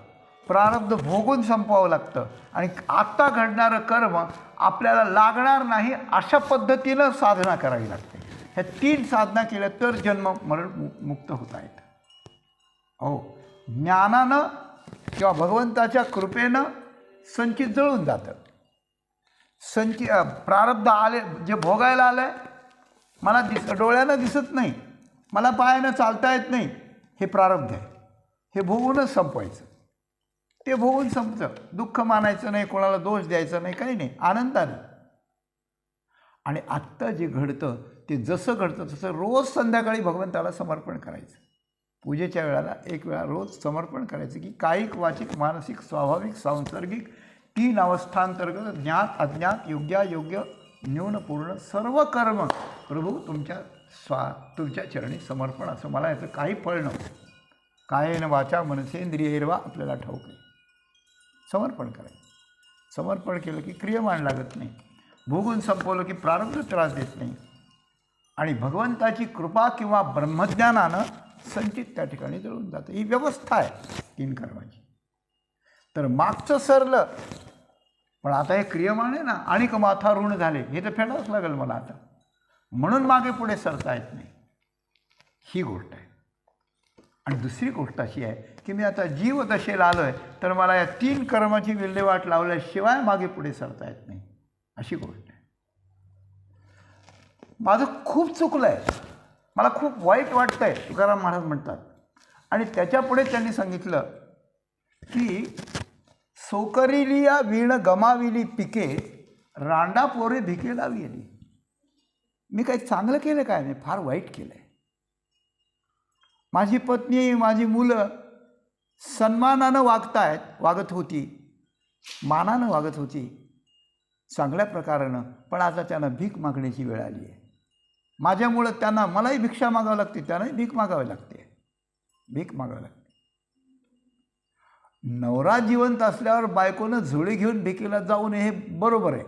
प्रारब्ध भोगून संपवावं लागतं, आणि आत्ता घडणारं कर्म आपल्याला लागणार नाही अशा पद्धतीनं साधना करावी लागते. ह्या 3 साधना केल्या तर जन्म मरण मुक्त होता येतं. हो, ज्ञानानं किंवा भगवंताच्या कृपेनं संचित जळून जातं. प्रारब्ध आले, जे भोगायला आलं आहे, मला डोळ्यानं दिसत नाही, मला पायानं चालता येत नाही, हे प्रारब्ध आहे. हे भोगूनच संपवायचं. ते भोगून संपतं. दुःख मानायचं नाही, कोणाला दोष द्यायचा नाही, काही नाही, आनंदानं. आणि आत्ता जे घडतं ते जसं घडतं तसं रोज संध्याकाळी भगवंताला समर्पण करायचं. पूजेच्या वेळेला 1 वेळा रोज समर्पण करायचं की कायिक, वाचिक, मानसिक, स्वाभाविक, सांसर्गिक 3 अवस्थांतर्गत ज्ञात, अज्ञात, योग्यायोग्य, न्यून, पूर्ण सर्व कर्म प्रभू तुमच्या चरणी समर्पण. असं मला याचं काही फळ नव्हतं. कायेन वाचा मनसेंद्रियैर्वा आपल्याला ठाऊक आहे. समर्पण करायचं. समर्पण केलं की क्रियमाण लागत नाही. भोगून संपवलं की प्रारब्ध त्रास देत नाही. आणि भगवंताची कृपा किंवा ब्रह्मज्ञानानं संचित त्या ठिकाणी जळून जातं. ही व्यवस्था आहे 3 कर्माची. तर मागचं सरलं, पण आता हे क्रियमाण आहे ना, आणि माथा ऋण झाले, हे तर फेडावंच लागेल मला आता, म्हणून मागे पुढे सरता येत नाही, ही गोष्ट आहे. आणि दुसरी गोष्ट अशी आहे की मी आता जीवदशेला आलो आहे, तर मला या 3 कर्माची विल्हेवाट लावल्याशिवाय मागे पुढे सरता येत नाही, अशी गोष्ट आहे. माझं खूप चुकलं आहे, मला खूप वाईट वाटतं आहे, तुकाराम महाराज म्हणतात. आणि त्याच्यापुढे त्यांनी सांगितलं की सोकरिलिया वीण गमाविली पिके, रांडा पोरे भिके लावी आली. मी काही चांगलं केलं काय? मी फार वाईट केलं आहे. माझी पत्नी, माझी मुलं सन्मानानं वागत होती, मानानं वागत होती, चांगल्या प्रकारानं, पण आता त्यांना भीक मागण्याची वेळ आली आहे. माझ्यामुळं त्यांना, मलाही भिक्षा मागावी लागते, त्यांनाही भीक मागावी लागते, भीक मागावी लागते. नवरा जिवंत असल्यावर बायकोनं झोळी घेऊन भिकेला जाऊ नये, हे बरोबर आहे.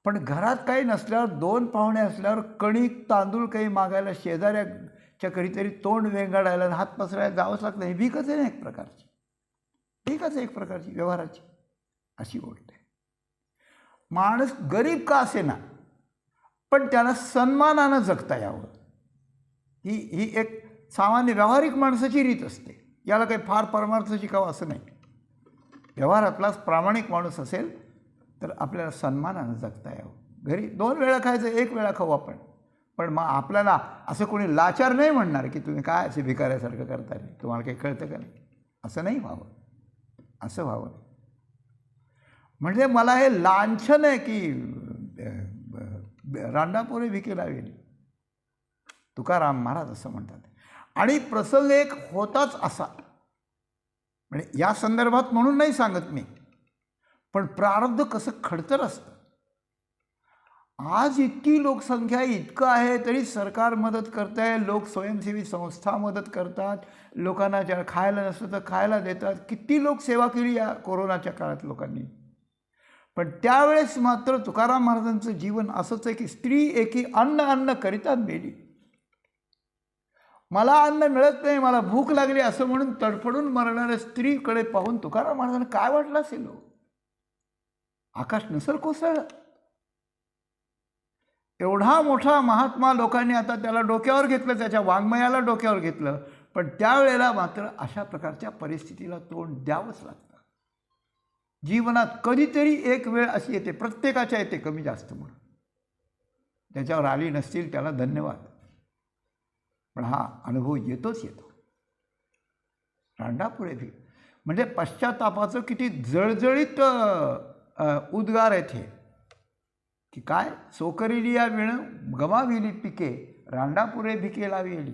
पण घरात काही नसल्यावर, 2 पाहुणे असल्यावर कणिक तांदूळ काही मागायला शेजाऱ्याच्या कधीतरी तोंड वेंगाडायला, हात पसरायला जावंच लागतं. ही भीकच आहे ना एक प्रकारची, भीकच आहे एक प्रकारची व्यवहाराची, अशी गोष्ट आहे. माणूस गरीब का असेना, पण त्याला सन्मानानं जगता यावं, ही एक सामान्य व्यावहारिक माणसाची रीत असते. याला काही फार परमार्थ शिकावं असं नाही. व्यवहारातलाच प्रामाणिक माणूस असेल तर आपल्याला सन्मानानं जगता यावं. घरी 2 वेळा खायचं, 1 वेळा खाऊ आपण, पण मग आपल्याला असं कोणी लाचार नाही म्हणणार की तुम्ही काय असे भिकाऱ्यासारखं करताय, तुम्हाला काही कळतं का नाही, असं नाही व्हावं, असं व्हावं. म्हणजे मला हे लांछन आहे की रांडापोरे भिके लावेली, तुकाराम महाराज असं म्हणतात. आणि प्रसंग एक होताच असा, म्हणजे या संदर्भात म्हणून नाही सांगत मी, पण प्रारब्ध कसं खडतर असतं. आज इतकी लोकसंख्या इतकं आहे तरी सरकार मदत करत आहे, लोक स्वयंसेवी संस्था मदत करतात, लोकांना ज्या खायला नसतं तर खायला देतात. किती लोक सेवा केली या कोरोनाच्या काळात लोकांनी. पण त्यावेळेस मात्र तुकाराम महाराजांचं जीवन असंच आहे की स्त्री एकी अन्न करिता मेली. मला अन्न मिळत नाही, मला भूक लागली असं म्हणून तडफडून मरणाऱ्या स्त्रीकडे पाहून तुकाराम महाराजांना काय वाटलं असेल? आकाश नसेल कोसळलं. एवढा मोठा महात्मा लोकांनी आता त्याला डोक्यावर घेतलं, त्याच्या वाङ्मयाला डोक्यावर घेतलं, पण त्यावेळेला मात्र अशा प्रकारच्या परिस्थितीला तोंड द्यावंच लागतं. जीवनात कधीतरी एक वेळ अशी येते, प्रत्येकाच्या येते, कमी जास्त म्हणून, त्याच्यावर आली नसतील त्याला धन्यवाद, पण हा अनुभव येतोच येतो. रांडापुरे भी म्हणजे पश्चातापाचं किती जळजळीत उद्गार आहेत हे, की काय सोकरिलिया वीण गमाविली पिके, रांडापुरे भिके लाविली.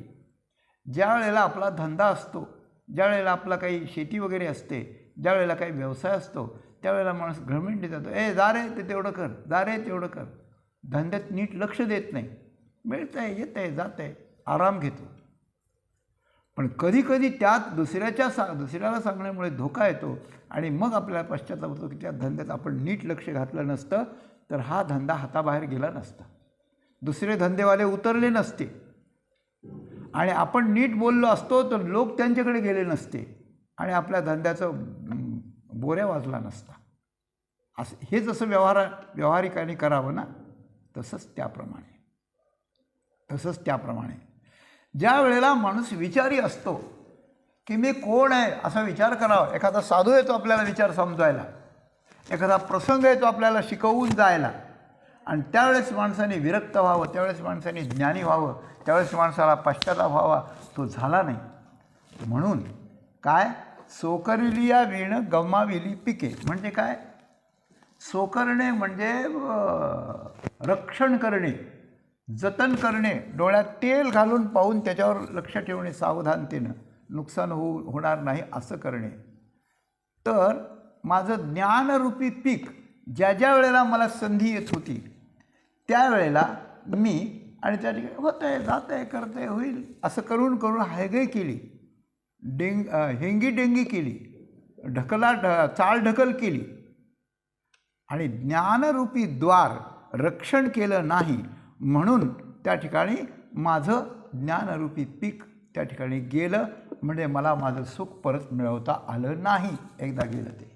ज्या वेळेला आपला धंदा असतो, ज्या वेळेला आपला काही शेती वगैरे असते, ज्या वेळेला काही व्यवसाय असतो, त्यावेळेला माणूस घरमिंडी जातो, जा रे ते तेवढं कर, जा रे तेवढं कर, धंद्यात नीट लक्ष देत नाही. मिळतं आहे, येतं आहे, जातं आहे, आराम घेतो. पण कधीकधी त्यात दुसऱ्याला सांगण्यामुळे धोका येतो आणि मग आपल्याला पश्चाताप होतो की त्या धंद्यात आपण नीट लक्ष घातलं नसतं तर हा धंदा हाताबाहेर गेला नसता, दुसरे धंदेवाले उतरले नसते आणि आपण नीट बोललो असतो तर लोक त्यांच्याकडे गेले नसते आणि आपल्या धंद्याचं बोऱ्या वाजला नसता. असं हे जसं व्यावहारिकांनी करावं ना, तसंच त्याप्रमाणे ज्या वेळेला माणूस विचारी असतो की मी कोण आहे असा विचार करावा, एखादा साधू येतो आपल्याला विचार समजायला, एखादा प्रसंग येतो आपल्याला शिकवून जायला, आणि त्यावेळेस माणसाने विरक्त व्हावं, त्यावेळेस माणसाने ज्ञानी व्हावं, त्यावेळेस माणसाला पश्चाताप व्हावा, तो झाला नाही. म्हणून काय, सोकरिलिया वीण गमाविली पिके. म्हणजे काय, सोकरणे म्हणजे रक्षण करणे, जतन करणे, डोळ्यात तेल घालून पाहून त्याच्यावर लक्ष ठेवणे, सावधानतेनं नुकसान होणार नाही असं करणे. तर माझं ज्ञानरूपी पीक ज्या ज्या वेळेला मला संधी येत होती त्यावेळेला मी, आणि त्या ठिकाणी होतं आहे, जातं आहे, करतं आहे, होईल असं करून करून हायगय केली, हेंगीडेंगी केली, चालढकल केली आणि ज्ञानरूपी द्वार रक्षण केलं नाही. म्हणून त्या ठिकाणी माझं ज्ञानरूपी पीक त्या ठिकाणी गेलं, म्हणजे मला माझं सुख परत मिळवता आलं नाही, एकदा गेलं ते.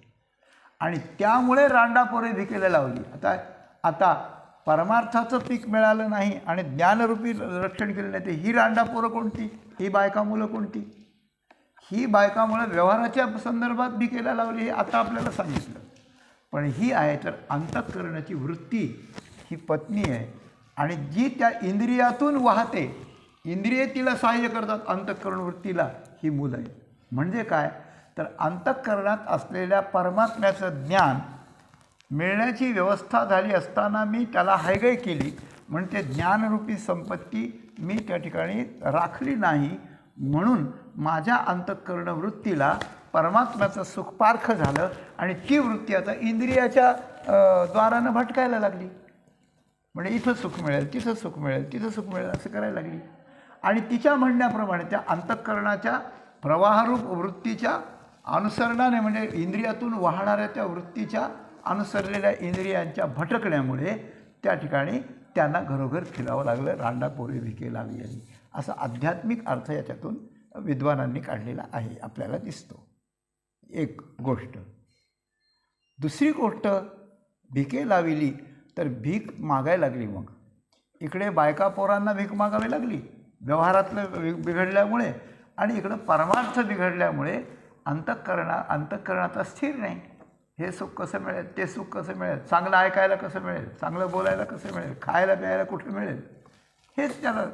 आणि त्यामुळे रांडापोरे भिकेला लावली. आता परमार्थाचं पीक मिळालं नाही आणि ज्ञानरूपी रक्षण केलं नाही, तर ही रांडापोरं कोणती, ही बायका मुलं कोणती? ही बायका मुलं व्यवहाराच्या संदर्भात भिकेला लावली, हे आता आपल्याला सांगितलं. पण ही आहे तर अंतःकरणाची वृत्ती, ही पत्नी आहे आणि जी त्या इंद्रियातून वाहते, इंद्रिय तिला सहाय्य करतात अंतःकरण वृत्तीला, ही मुलं आहे. म्हणजे काय, तर अंतःकरणात असलेल्या परमात्म्याचं ज्ञान मिळण्याची व्यवस्था झाली असताना मी त्याला हायगय केली, म्हणजे ज्ञानरूपी संपत्ती मी त्या ठिकाणी राखली नाही. म्हणून माझ्या अंतःकरण वृत्तीला परमात्म्याचं सुख पारखं झालं आणि ती वृत्ती आता इंद्रियाच्या द्वारानं भटकायला लागली. म्हणजे इथं सुख मिळेल, तिथं सुख मिळेल, तिथं सुख मिळेल असं करायला लागली. आणि तिच्या म्हणण्याप्रमाणे त्या अंतःकरणाच्या प्रवाहरूप वृत्तीच्या अनुसरणाने, म्हणजे इंद्रियातून वाहणाऱ्या त्या वृत्तीच्या अनुसरलेल्या इंद्रियांच्या भटकण्यामुळे त्या ठिकाणी त्यांना घरोघर फिरावं लागलं, रांडापोरे भिके लावी यांनी. असा आध्यात्मिक अर्थ याच्यातून विद्वानांनी काढलेला आहे, आपल्याला दिसतो. एक गोष्ट. दुसरी गोष्ट, भिके लाविली तर भीक मागायला लागली. मग इकडे बायका पोरांना भीक मागावी लागली व्यवहारातलं बिघडल्यामुळे, आणि इकडं परमार्थ बिघडल्यामुळे अंतःकरणात स्थिर नाही. हे सुख कसं मिळेल, ते सुख कसं मिळेल, चांगलं ऐकायला कसं मिळेल, चांगलं बोलायला कसं मिळेल, खायला प्यायला कुठं मिळेल, हेच त्याला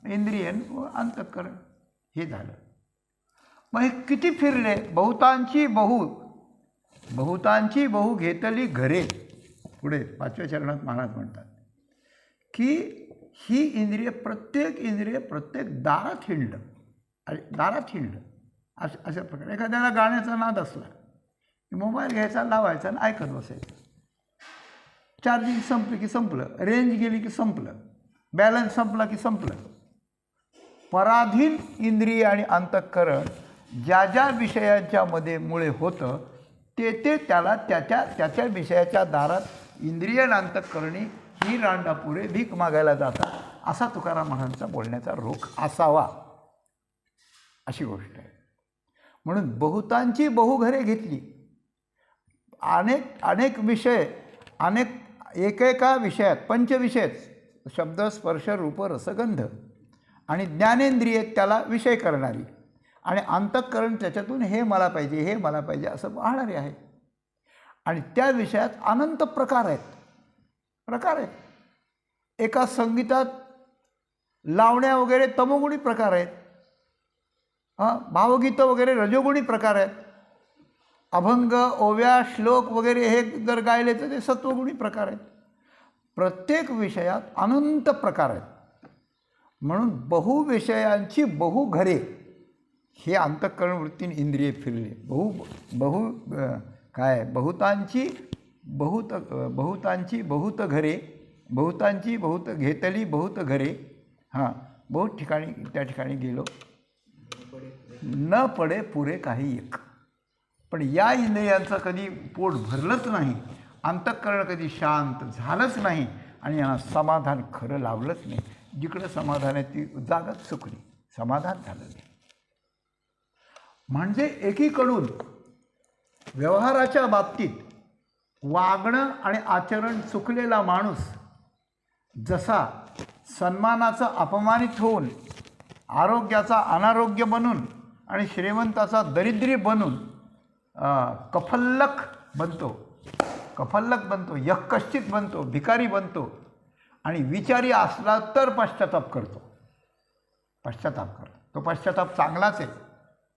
इंद्रियन व अंतःकरण हे झालं. मग हे किती फिरले, बहुतांची बहु घेतली घरे. पुढे 5व्या चरणात महाराज म्हणतात की ही इंद्रिय प्रत्येक दारात हिंडलं अशा प्रकारे. एखाद्याला गाण्याचा नाद असला की मोबाईल घ्यायचा, लावायचा आणि ऐकत बसायचं. चार्जिंग संपली की संपलं, रेंज गेली की संपलं, बॅलन्स संपला की संपलं. पराधीन इंद्रिय आणि अंतःकरण ज्या ज्या विषयांच्या मध्ये मुळे होतं ते त्याला त्याच्या विषयाच्या दारात इंद्रिय आणि अंतःकरणी ही रांडापुरे भीक मागायला जातात, असा तुकाराम महाराजांचा बोलण्याचा रोख असावा, अशी गोष्ट आहे. म्हणून बहुतांची बहुघरे घेतली. अनेक विषय, एकेका विषयात, पंचविषयच, शब्द स्पर्श रूप रसगंध आणि ज्ञानेंद्रिय त्याला विषय करणारी, आणि अंतःकरण त्याच्यातून हे मला पाहिजे असं पाहणारे आहे. आणि त्या विषयात अनंत प्रकार आहेत. एका संगीतात लावण्या वगैरे तमोगुणी प्रकार आहेत, भावगीतं वगैरे रजोगुणी प्रकार आहेत, अभंग, ओव्या, श्लोक वगैरे हे जर गायले तर ते सत्वगुणी प्रकार आहेत. प्रत्येक विषयात अनंत प्रकार आहेत. म्हणून बहुविषयांची बहुघरे, हे अंतःकरण वृत्तीने इंद्रिय फिरले. बहुतांची बहुत घरे, बहुतांची बहुत घेतली बहुत घरे. बहुत ठिकाणी त्या ठिकाणी गेलो, न पडे पुरे काही एक. पण या इंद्रियांचं कधी पोट भरलंच नाही अंतःकरण कधी शांत झालंच नाही आणि यांना समाधान खरं लावलंच नाही. जिकडं समाधान आहे ती जागाच चुकली, समाधान झालं नाही. म्हणजे एकीकडून व्यवहाराच्या बाबतीत वागणं आणि आचरण चुकलेला माणूस जसा सन्मानाचा अपमानित होऊन, आरोग्याचा अनारोग्य बनून आणि श्रीमंताचा दरिद्री बनून कफल्लक बनतो, यक्कश्चित बनतो, भिकारी बनतो आणि विचारी असला तर पश्चाताप करतो. तो पश्चाताप चांगलाच आहे,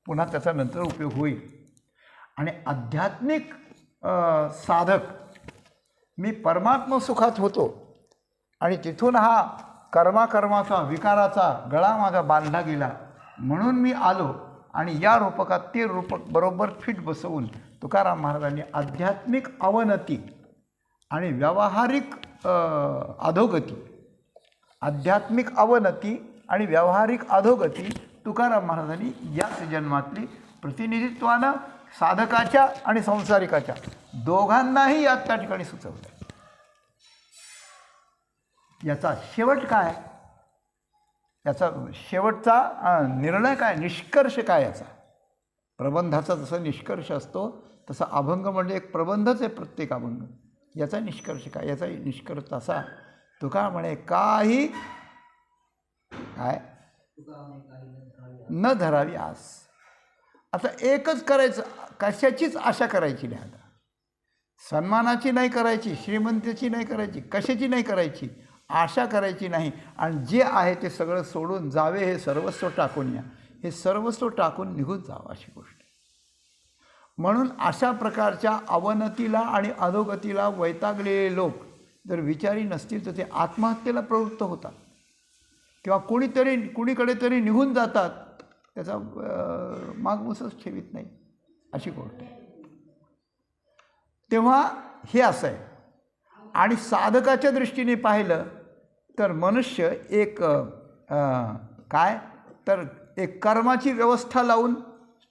पुन्हा त्याचा नंतर उपयोग होईल. आणि आध्यात्मिक साधक मी परमात्म सुखात होतो आणि तिथून हा कर्माचा विकाराचा गळा माझा बांधला गेला म्हणून मी आलो आणि या रूपकात ते रूपक बरोबर फिट बसवून तुकाराम महाराजांनी आध्यात्मिक अवनती आणि व्यावहारिक अधोगती तुकाराम महाराजांनी याच जन्मातली प्रतिनिधित्वानं साधकाच्या आणि संसारिकाच्या दोघांनाही यात त्या ठिकाणी सुचवलं. याचा शेवट काय, याचा शेवटचा निर्णय काय, निष्कर्ष काय याचा? प्रबंधाचा जसा निष्कर्ष असतो तसा अभंग म्हणजे एक प्रबंधच आहे प्रत्येक अभंग. याचा निष्कर्ष काय? याचा निष्कर्ष असा, तुका म्हणे काही काय न धरावी आस. आता एकच करायचं, कशाचीच आशा करायची नाही. आता सन्मानाची नाही करायची, श्रीमंतीची नाही करायची, कशाची नाही करायची, आशा करायची नाही. आणि जे आहे ते सगळं सोडून जावे, हे सर्वस्व टाकून या, हे सर्वस्व टाकून निघून जावं अशी गोष्ट. म्हणून अशा प्रकारच्या अवनतीला आणि अधोगतीला वैतागलेले लोक जर विचारी नसतील तर ते आत्महत्येला प्रवृत्त होतात किंवा कुणीकडे तरी निघून जातात, त्याचा मागमूसच ठेवीत नाही अशी गोष्ट आहे. तेव्हा हे असं आहे. आणि साधकाच्या दृष्टीने पाहिलं तर मनुष्य एक एक कर्माची व्यवस्था लावून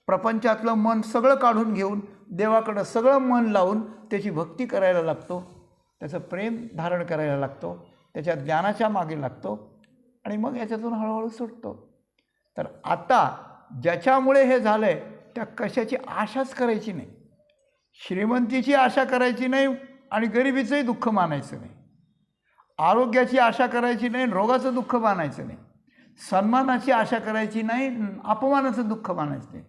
प्रपंचातलं मन सगळं काढून घेऊन देवाकडं सगळं मन लावून त्याची भक्ती करायला लागतो, त्याचं प्रेम धारण करायला लागतो, त्याच्या ज्ञानाच्या मागे लागतो आणि मग याच्यातून हळूहळू सुटतो. तर आता ज्याच्यामुळे हे झालं आहे त्या कशाची आशाच करायची नाही, श्रीमंतीची आशा करायची नाही आणि गरिबीचंही दुःख मानायचं नाही, आरोग्याची आशा करायची नाही, रोगाचं दुःख मानायचं नाही, सन्मानाची आशा करायची नाही, अपमानाचं दुःख मानायचं नाही.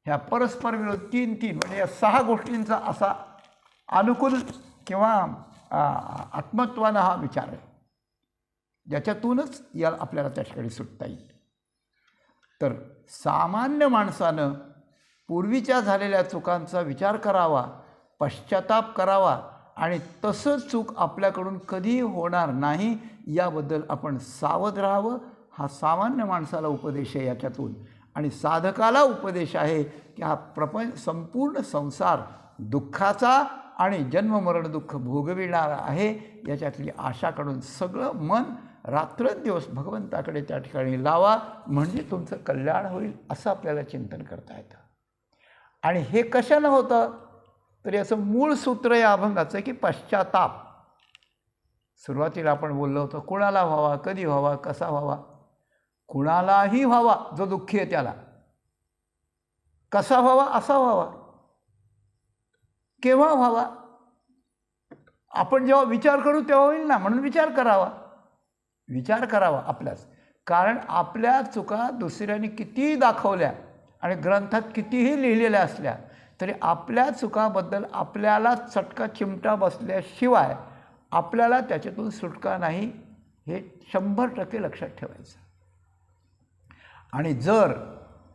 ह्या परस्पर विरोध तीन म्हणजे या 6 गोष्टींचा असा अनुकूल किंवा आत्मत्वानं हा विचार आहे, ज्याच्यातूनच या आपल्याला त्या ठिकाणी सुटता येईल. तर सामान्य माणसानं पूर्वीच्या झालेल्या चुकांचा विचार करावा, पश्चाताप करावा आणि तसं चूक आपल्याकडून कधीही होणार नाही याबद्दल आपण सावध राहावं. हा सामान्य माणसाला उपदेश आहे याच्यातून. आणि साधकाला उपदेश आहे की हा संपूर्ण संसार दुःखाचा आणि जन्ममरण दुःख भोगविणार आहे, याच्यातली आशा काढून सगळं मन रात्रंदिवस भगवंताकडे त्या ठिकाणी लावा, म्हणजे तुमचं कल्याण होईल असं आपल्याला चिंतन करता येतं. आणि हे कशानं होतं तर याचं मूळ सूत्र या अभंगाचं आहे की पश्चाताप. सुरुवातीला आपण बोललो होतो कुणाला व्हावा, कधी व्हावा, कसा व्हावा. कुणालाही व्हावा जो दुःखी आहे त्याला. कसा व्हावा, असा व्हावा. केव्हा व्हावा, आपण जेव्हा विचार करू तेव्हा होईल ना, म्हणून विचार करावा आपल्याच. कारण आपल्या चुका दुसऱ्याने कितीही दाखवल्या आणि ग्रंथात कितीही लिहिलेल्या असल्या तरी आपल्या चुकाबद्दल आपल्याला चटका चिमटा बसल्याशिवाय आपल्याला त्याच्यातून सुटका नाही, हे 100% लक्षात ठेवायचं. आणि जर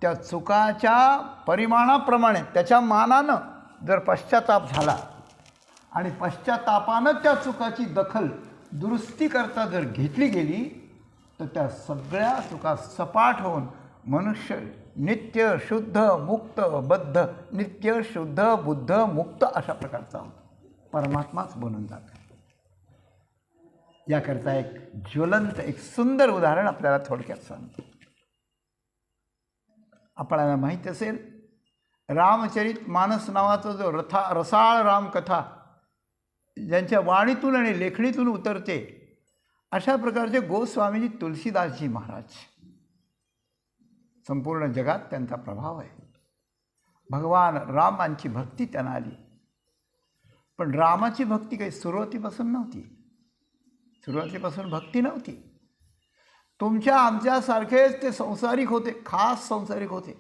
त्या चुकाच्या परिमाणाप्रमाणे त्याच्या मानानं जर पश्चाताप झाला आणि पश्चातापानं त्या चुकाची दखल दुरुस्ती करता जर घेतली गेली तर त्या सगळ्या चुका सपाट होऊन मनुष्य नित्य शुद्ध मुक्त बद्ध, नित्य शुद्ध बुद्ध मुक्त अशा प्रकारचा परमात्माच बनून जातो. याकरता एक ज्वलंत एक सुंदर उदाहरण आपल्याला थोडक्यात सांगतो. आपल्याला माहीत असेल रामचरित मानस नावाचा जो रसाळ रामकथा ज्यांच्या वाणीतून आणि लेखणीतून उतरते अशा प्रकारचे गोस्वामीजी तुलसीदासजी महाराज. संपूर्ण जगात त्यांचा प्रभाव आहे. भगवान रामांची भक्ती त्यांना आली. पण रामाची भक्ती काही सुरुवातीपासून नव्हती. सुरुवातीपासून भक्ती नव्हती. तुमच्या आमच्यासारखेच ते संसारिक होते, खास संसारिक होते.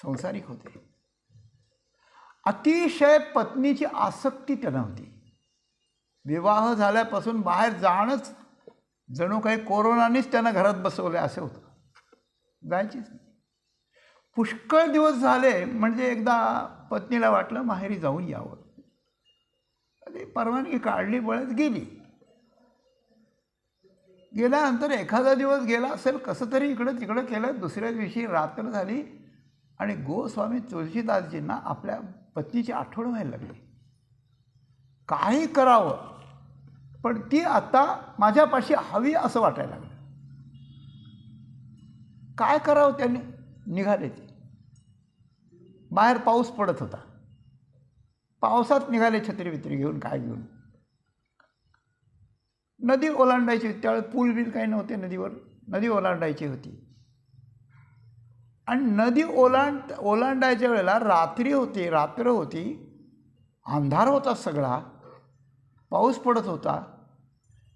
संसारिक होते. अतिशय पत्नीची आसक्ती त्यांना होती. विवाह झाल्यापासून बाहेर जाणंच जणू काही कोरोनानेच त्यांना घरात बसवले असे होतं. जायचीच नाही. पुष्कळ दिवस झाले म्हणजे एकदा पत्नीला वाटलं माहेरी जाऊन यावं. ती परवानगी काढली, बळच गेली. गेल्यानंतर एखादा दिवस गेला असेल, कसं तरी इकडं तिकडं केलं. दुसऱ्या दिवशी रात्र झाली आणि गोस्वामी तुलसीदासजींना आपल्या पत्नीची आठवण व्हायला लागली. काही करावं पण ती आता माझ्यापाशी हवी असं वाटायला लागलं. काय करावं त्यांनी? निघाले ते. बाहेर पाऊस पडत होता. पावसात निघाले छत्री बित्री घेऊन, काय घेऊन. नदी ओलांडायची होती. त्यावेळेस पूल बिल काही नव्हते नदीवर. नदी ओलांडायची होती. आणि नदी ओलांडायच्या वेळेला रात्री होती, रात्र होती, अंधार होता सगळा, पाऊस पडत होता,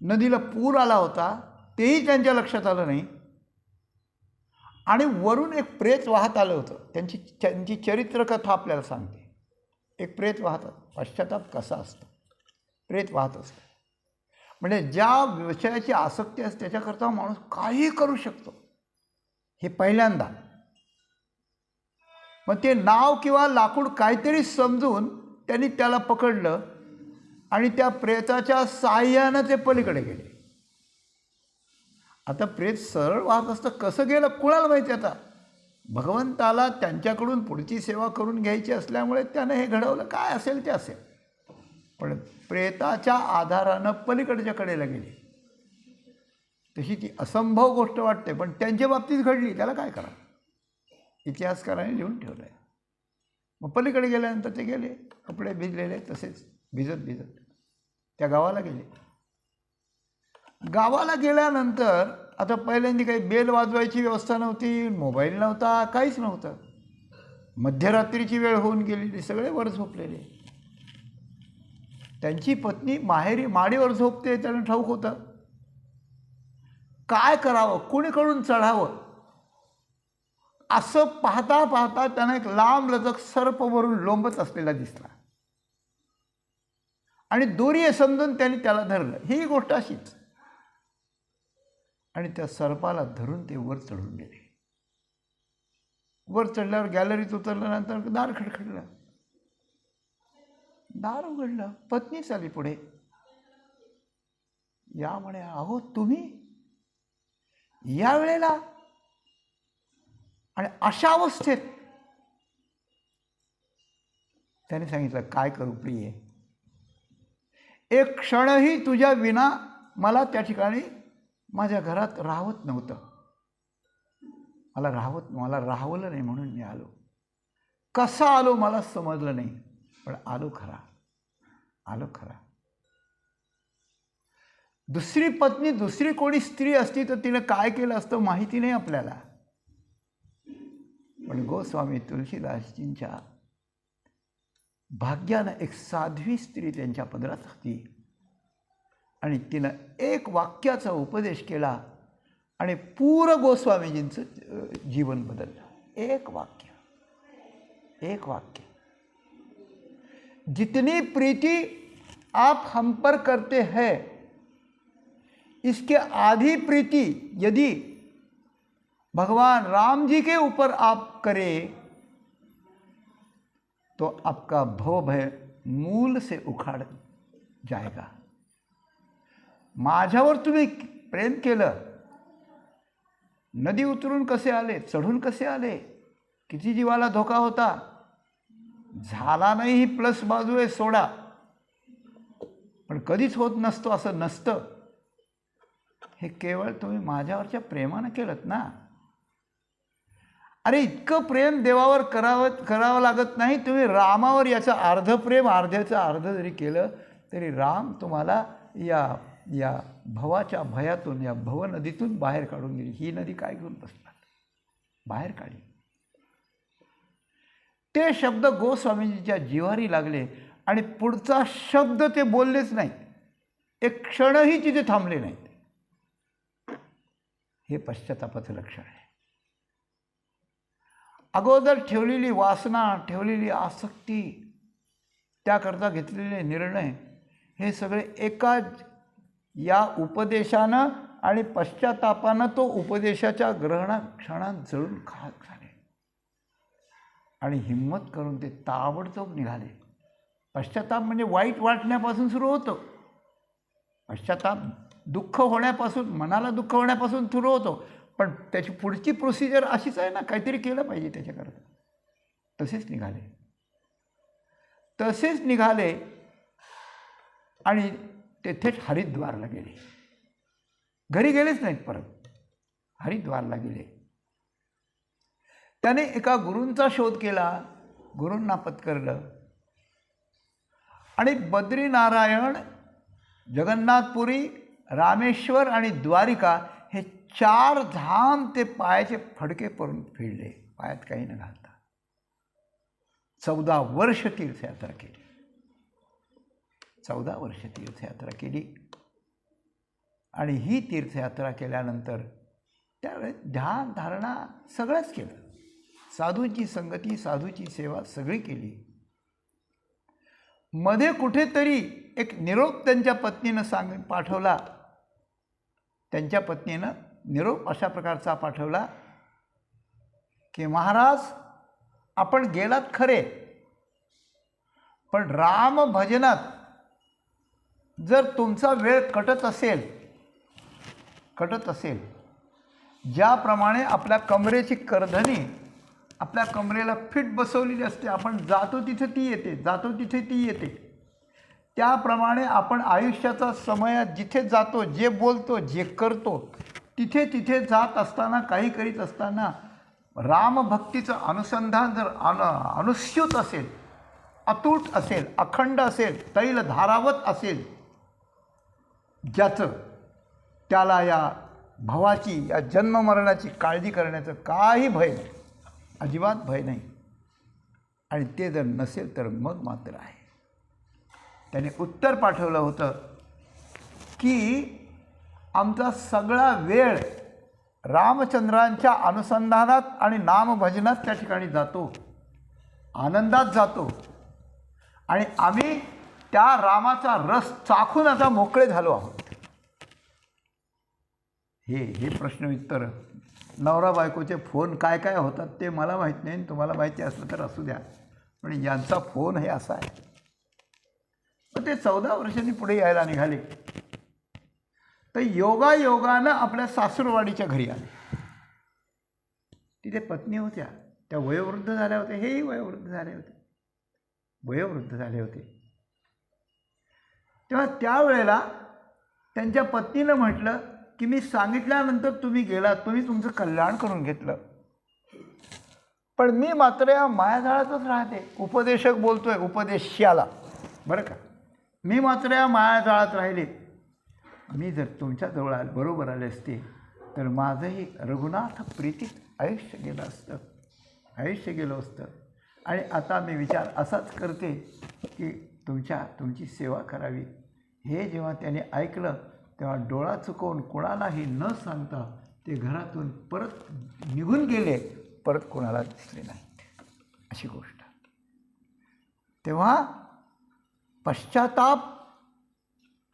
नदीला पूर आला होता, तेही त्यांच्या लक्षात आलं नाही. आणि वरून एक प्रेत वाहत आलं होतं. त्यांची चरित्रकथा आपल्याला सांगते. एक प्रेत वाहत, पश्चाताप कसा असतो, प्रेत वाहत असतो. म्हणजे ज्या विषयाची आसक्ती असते त्याच्याकरता माणूस काही करू शकतो. हे पहिल्यांदा. मग ते नाव किंवा लाकूड काहीतरी समजून त्यांनी त्याला पकडलं आणि त्या प्रेताच्या साह्यानं ते पलीकडे गेले. आता प्रेत सरळ वाहत असतं, कसं गेलं कुणाला माहिती. आता भगवंताला त्यांच्याकडून पुढची सेवा करून घ्यायची असल्यामुळे त्यानं हे घडवलं. काय असेल ते असेल. पण प्रेताच्या आधारानं पलीकडच्या कडेला गेले. तशी ती असंभव गोष्ट वाटते, पण त्यांच्या बाबतीत घडली. त्याला काय करा, इतिहासकारांनी लिहून ठेवलं आहे. मग पलीकडे गेल्यानंतर ते गेले, कपडे भिजलेले तसेच भिजत भिजत त्या गावाला गेले. गावाला गेल्यानंतर आता पहिल्यांदा काही बेल वाजवायची व्यवस्था नव्हती, मोबाईल नव्हता, काहीच नव्हतं. मध्यरात्रीची वेळ होऊन गेलेली, सगळे वर झोपलेले. त्यांची पत्नी माहेरी माडीवर झोपते, त्यांना ठाऊक होतं. काय करावं, कुणीकडून चढावं असं पाहता पाहता त्यांना एक लांब लचक सर्पवरून लोंबत असलेला दिसला. आणि दोरी आहे समजून त्यांनी त्याला धरलं. ही गोष्ट अशीच. आणि त्या सर्पाला धरून ते वर चढून गेले. वर चढल्यावर गॅलरीत उतरल्यानंतर दार खडखडलं. दार उघडलं. पत्नीच आली पुढे. या म्हणे, अहो तुम्ही या वेळेला आणि अशा अवस्थेत. त्याने सांगितलं, काय करू प्रिये, एक क्षणही तुझ्या विना मला त्या ठिकाणी माझ्या घरात राहवत नव्हतं. मला राहवलं नाही म्हणून मी आलो. कसा आलो मला समजलं नाही, पण आलो खरा. दुसरी पत्नी, दुसरी कोणी स्त्री असती तर तिने काय केलं असतं माहिती नाही आपल्याला. पण गोस्वामी तुलसीदासजींच्या भाग्यानं एक साध्वी स्त्री त्यांच्या पदरात होती आणि तिनं एक वाक्याचा उपदेश केला आणि पूर्ण गोस्वामीजींचं जीवन बदललं. एक वाक्य. जितनी प्रीति आप हम पर करते हैं, इसके आधी प्रीति यदि भगवान राम जी के ऊपर आप करें तो आपका भवभय मूल से उखाड़ जाएगा. माझ्यावर तुम्ही प्रेम केलं, नदी उतरून कसे आले, चढून कसे आले, किती जीवाला धोका होता, झाला नाही ही प्लस बाजू आहे सोडा, पण कधीच होत नसतो असं नसतं. हे केवळ तुम्ही माझ्यावरच्या प्रेमानं केलं ना. अरे इतकं प्रेम देवावर करावं लागत नाही. तुम्ही रामावर याचं अर्ध प्रेम अर्ध्याचं अर्ध जरी केलं तरी राम तुम्हाला या या भवाच्या भयातून, या भवनदीतून बाहेर काढून गेली. ही नदी काय घेऊन बसणार, बाहेर काढली. ते शब्द गोस्वामीजीच्या जिव्हारी लागले आणि पुढचा शब्द ते बोललेच नाहीत. एक क्षणही तिथे थांबले नाहीत. हे पश्चातापाचं लक्षण आहे. अगोदर ठेवलेली वासना, ठेवलेली आसक्ती, त्याकरता घेतलेले निर्णय, हे सगळे एकाच या उपदेशानं आणि पश्चातापानं तो उपदेशाच्या ग्रहणा क्षणात जळून खाक झाले आणि हिम्मत करून ते ताबडतोब निघाले. पश्चाताप म्हणजे वाईट वाटण्यापासून सुरू होतं. पश्चाताप दुःख होण्यापासून, मनाला दुःख होण्यापासून सुरू होतो. पण त्याची पुढची प्रोसिजर अशीच आहे ना, काहीतरी केलं पाहिजे त्याच्याकरता. तसेच निघाले आणि तेथेच हरिद्वारला गेले. घरी गेलेच नाहीत परत, हरिद्वारला गेले. त्याने एका गुरूंचा शोध केला, गुरूंना पत्करलं आणि बद्रीनारायण, जगन्नाथपुरी, रामेश्वर आणि द्वारिका हे 4 धाम ते पायाचे फडके पडून फिरले, पायात काही न घालता. 14 वर्ष तीर्थयात्रा केली. 14 वर्ष तीर्थयात्रा केली. आणि ही तीर्थयात्रा केल्यानंतर त्यावेळेस ध्यान, धारणा सगळंच केलं. साधूंची संगती, साधूची सेवा सगळी केली. मध्ये कुठेतरी एक निरोप त्यांच्या पत्नीनं पाठवला. त्यांच्या पत्नीनं निरोप अशा प्रकारचा पाठवला की महाराज, आपण गेलात खरे, पण राम भजनात जर तुमचा वेळ कटत असेल, ज्याप्रमाणे आपल्या कमरेची करधनी आपल्या कमरेला फिट बसवलेली असते, आपण जातो तिथे ती येते, त्याप्रमाणे आपण आयुष्याचा समय जिथे जातो, जे बोलतो, जे करतो, तिथे जात असताना, काही करीत असताना रामभक्तीचं अनुसंधान जर अनुस्यूत असेल, अतूट असेल, अखंड असेल, तैल धारावत असेल, ज्याचं त्याला या भवाची, या जन्ममरणाची काळजी करण्याचं काही भय नाही, अजिबात भय नाही. आणि ते जर नसेल तर मग मात्र आहे. त्याने उत्तर पाठवलं होतं की आमचा सगळा वेळ रामचंद्रांच्या अनुसंधानात आणि नामभजनात त्या ठिकाणी जातो, आनंदात जातो, आणि आम्ही त्या रामाचा रस चाखून आता मोकळे झालो आहोत. हे प्रश्न उत्तर, नवरा बायकोचे फोन काय काय होतात ते मला माहीत नाही, तुम्हाला माहिती असलं तर असू द्या, पण यांचा फोन हे असा आहे. मग ते 14 वर्षांनी पुढे यायला निघाले तर योगायोगानं आपल्या सासूरवाडीच्या घरी आले. तिथे पत्नी होत्या, त्या वयोवृद्ध झाल्या होत्या, हेही वयोवृद्ध झाले होते. तेव्हा त्यावेळेला त्यांच्या पत्नीनं म्हटलं की मी सांगितल्यानंतर तुम्ही गेलात, तुम्ही तुमचं कल्याण करून घेतलं, पण मी मात्र या मायाजाळातच राहते. उपदेशक बोलतोय उपदेश्याला, बरं का, मी मात्र या मायाजाळात राहिले. मी जर तुमच्याजवळ बरोबर आले असते तर माझंही रघुनाथ प्रीतीत आयुष्य गेलं असतं. आणि आता मी विचार असाच करते की तुमची सेवा करावी. हे जेव्हा त्याने ऐकलं तेव्हा डोळा चुकवून कोणालाही न सांगता ते घरातून परत निघून गेले, परत कोणाला दिसले नाहीत. अशी गोष्ट. तेव्हा पश्चाताप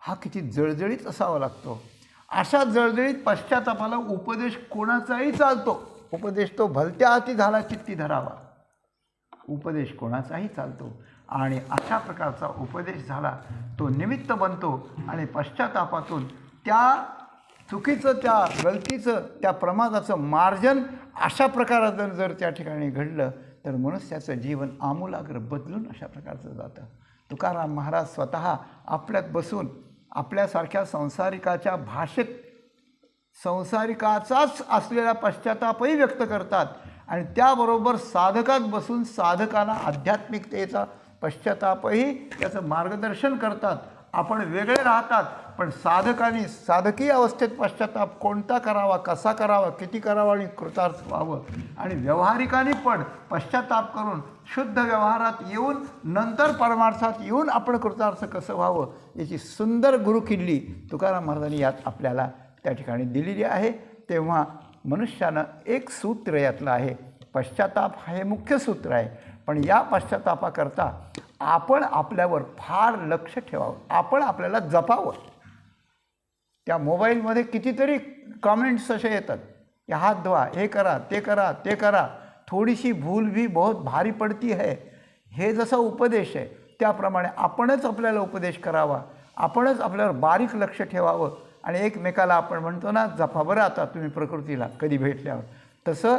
हा किती जळजळीत असावा लागतो. अशा जळजळीत पश्चातापाला उपदेश कोणाचाही चालतो. उपदेश तो भलत्या हाती झाला चित्ती धरावा, उपदेश कोणाचाही चालतो. आणि अशा प्रकारचा उपदेश झाला तो निमित्त बनतो. आणि पश्चातापातून त्या चुकीचं, त्या गलतीचं, त्या प्रमादाचं मार्जन अशा प्रकारात जर त्या ठिकाणी घडलं तर मनुष्याचं जीवन आमूलाग्र बदलून अशा प्रकारचं जातं. तुकाराम महाराज स्वतः आपल्यात बसून आपल्यासारख्या संसारिकाच्या भाषेत संसारिकाचाच असलेला पश्चातापही व्यक्त करतात. आणि त्याबरोबर साधकात बसून साधकाला आध्यात्मिकतेचा पश्चातापही त्याचं मार्गदर्शन करतात. आपण वेगळे राहतात, पण साधकांनी साधकी अवस्थेत पश्चाताप कोणता करावा, कसा करावा, किती करावा आणि कृतार्थ व्हावं. आणि व्यावहारिकांनी पण पश्चाताप करून शुद्ध व्यवहारात येऊन नंतर परमार्थात येऊन आपण कृतार्थ कसं व्हावं याची सुंदर गुरुकिल्ली तुकाराम महाराजांनी यात आपल्याला त्या ठिकाणी दिलेली आहे. तेव्हा मनुष्यानं एक सूत्र यातलं आहे, पश्चाताप हे मुख्य सूत्र आहे. पण या पश्चातापाकरता आपण आपल्यावर फार लक्ष ठेवावं, आपण आपल्याला जपावं. त्या मोबाईलमध्ये कितीतरी कमेंट्स असे येतात की हात धुवा, हे करा, ते करा, ते करा, थोडीशी भूल भी बहुत भारी पडती है. हे जसं उपदेश आहे त्याप्रमाणे आपणच आपल्याला उपदेश करावा, आपणच आपल्यावर बारीक लक्ष ठेवावं. आणि एकमेकाला आपण म्हणतो ना, जपा बरं आता तुम्ही प्रकृतीला कधी भेटल्यावर. तसं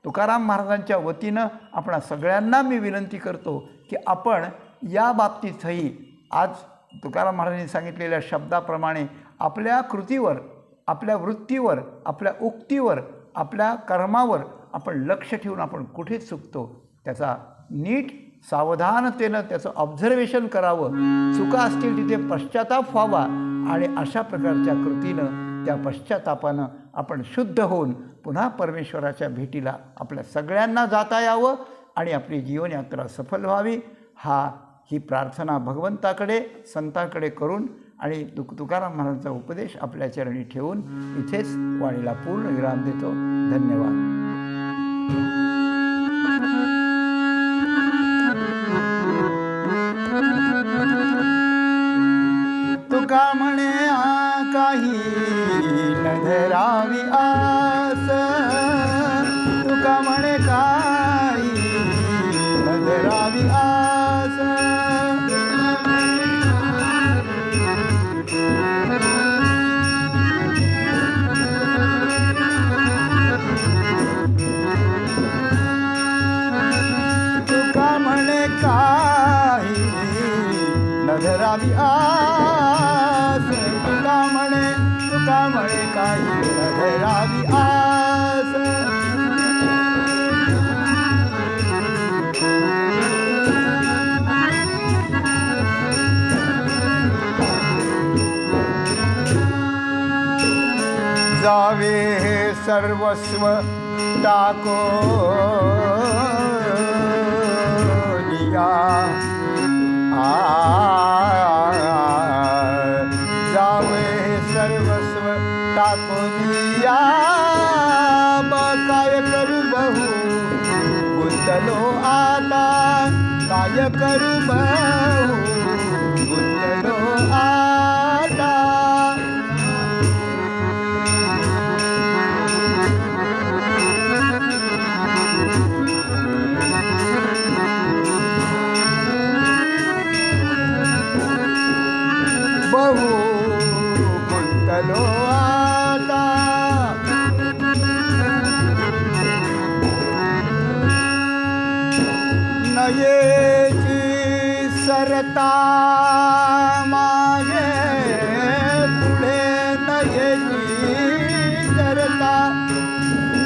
तुकाराम महाराजांच्या वतीनं आपण सगळ्यांना मी विनंती करतो की आपण या बाबतीतही आज तुकाराम महाराजांनी सांगितलेल्या शब्दाप्रमाणे आपल्या कृतीवर, आपल्या वृत्तीवर, आपल्या उक्तीवर, आपल्या कर्मावर आपण लक्ष ठेवून आपण कुठे चुकतो त्याचा नीट सावधानतेनं त्याचं ऑब्झर्वेशन करावं. चुका असतील तिथे पश्चाताप व्हावा आणि अशा प्रकारच्या कृतीनं, त्या पश्चातापानं आपण शुद्ध होऊन पुन्हा परमेश्वराच्या भेटीला आपल्या सगळ्यांना जाता यावं आणि आपली जीवनयात्रा सफल व्हावी. ही प्रार्थना भगवंताकडे, संतांकडे करून आणि तुकाराम महाराजांचा उपदेश आपल्या चरणी ठेवून इथेच वाणीला पूर्ण विराम देतो. धन्यवाद. तुका म्हणे काही न धरावी आस, तुका म्हणे काही न धरावी आस. तुका म्हणे काही न धरावी आस, तुका म्हणे काही न धरावी आस. जावे हे सर्वस्व टाको दिया, जावे हे सर्वस्व टाको दिया. काय करू बहु गुंतलो आता, काय करू बहु गुंतलो आता. बहु गुंतलो आता. नयेची सरता मागे पुढे, नयेची सरता,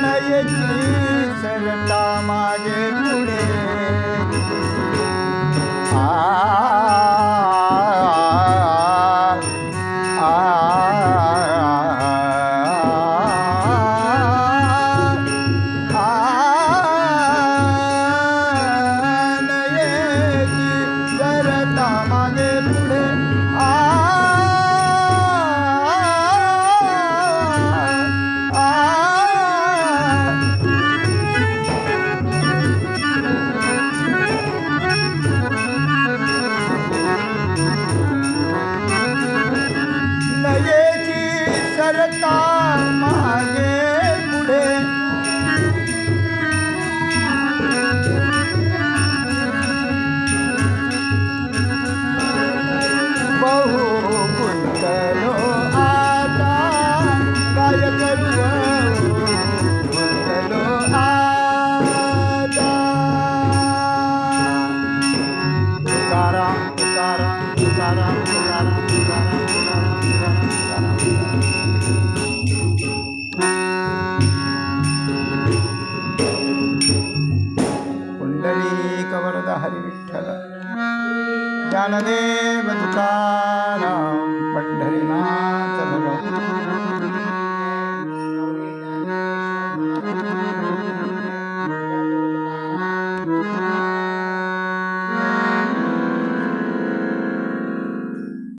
नयेची सरता मागे पुढे. पुंडलिक वरद हरी विठ्ठल. ज्ञानदेव तुकाराम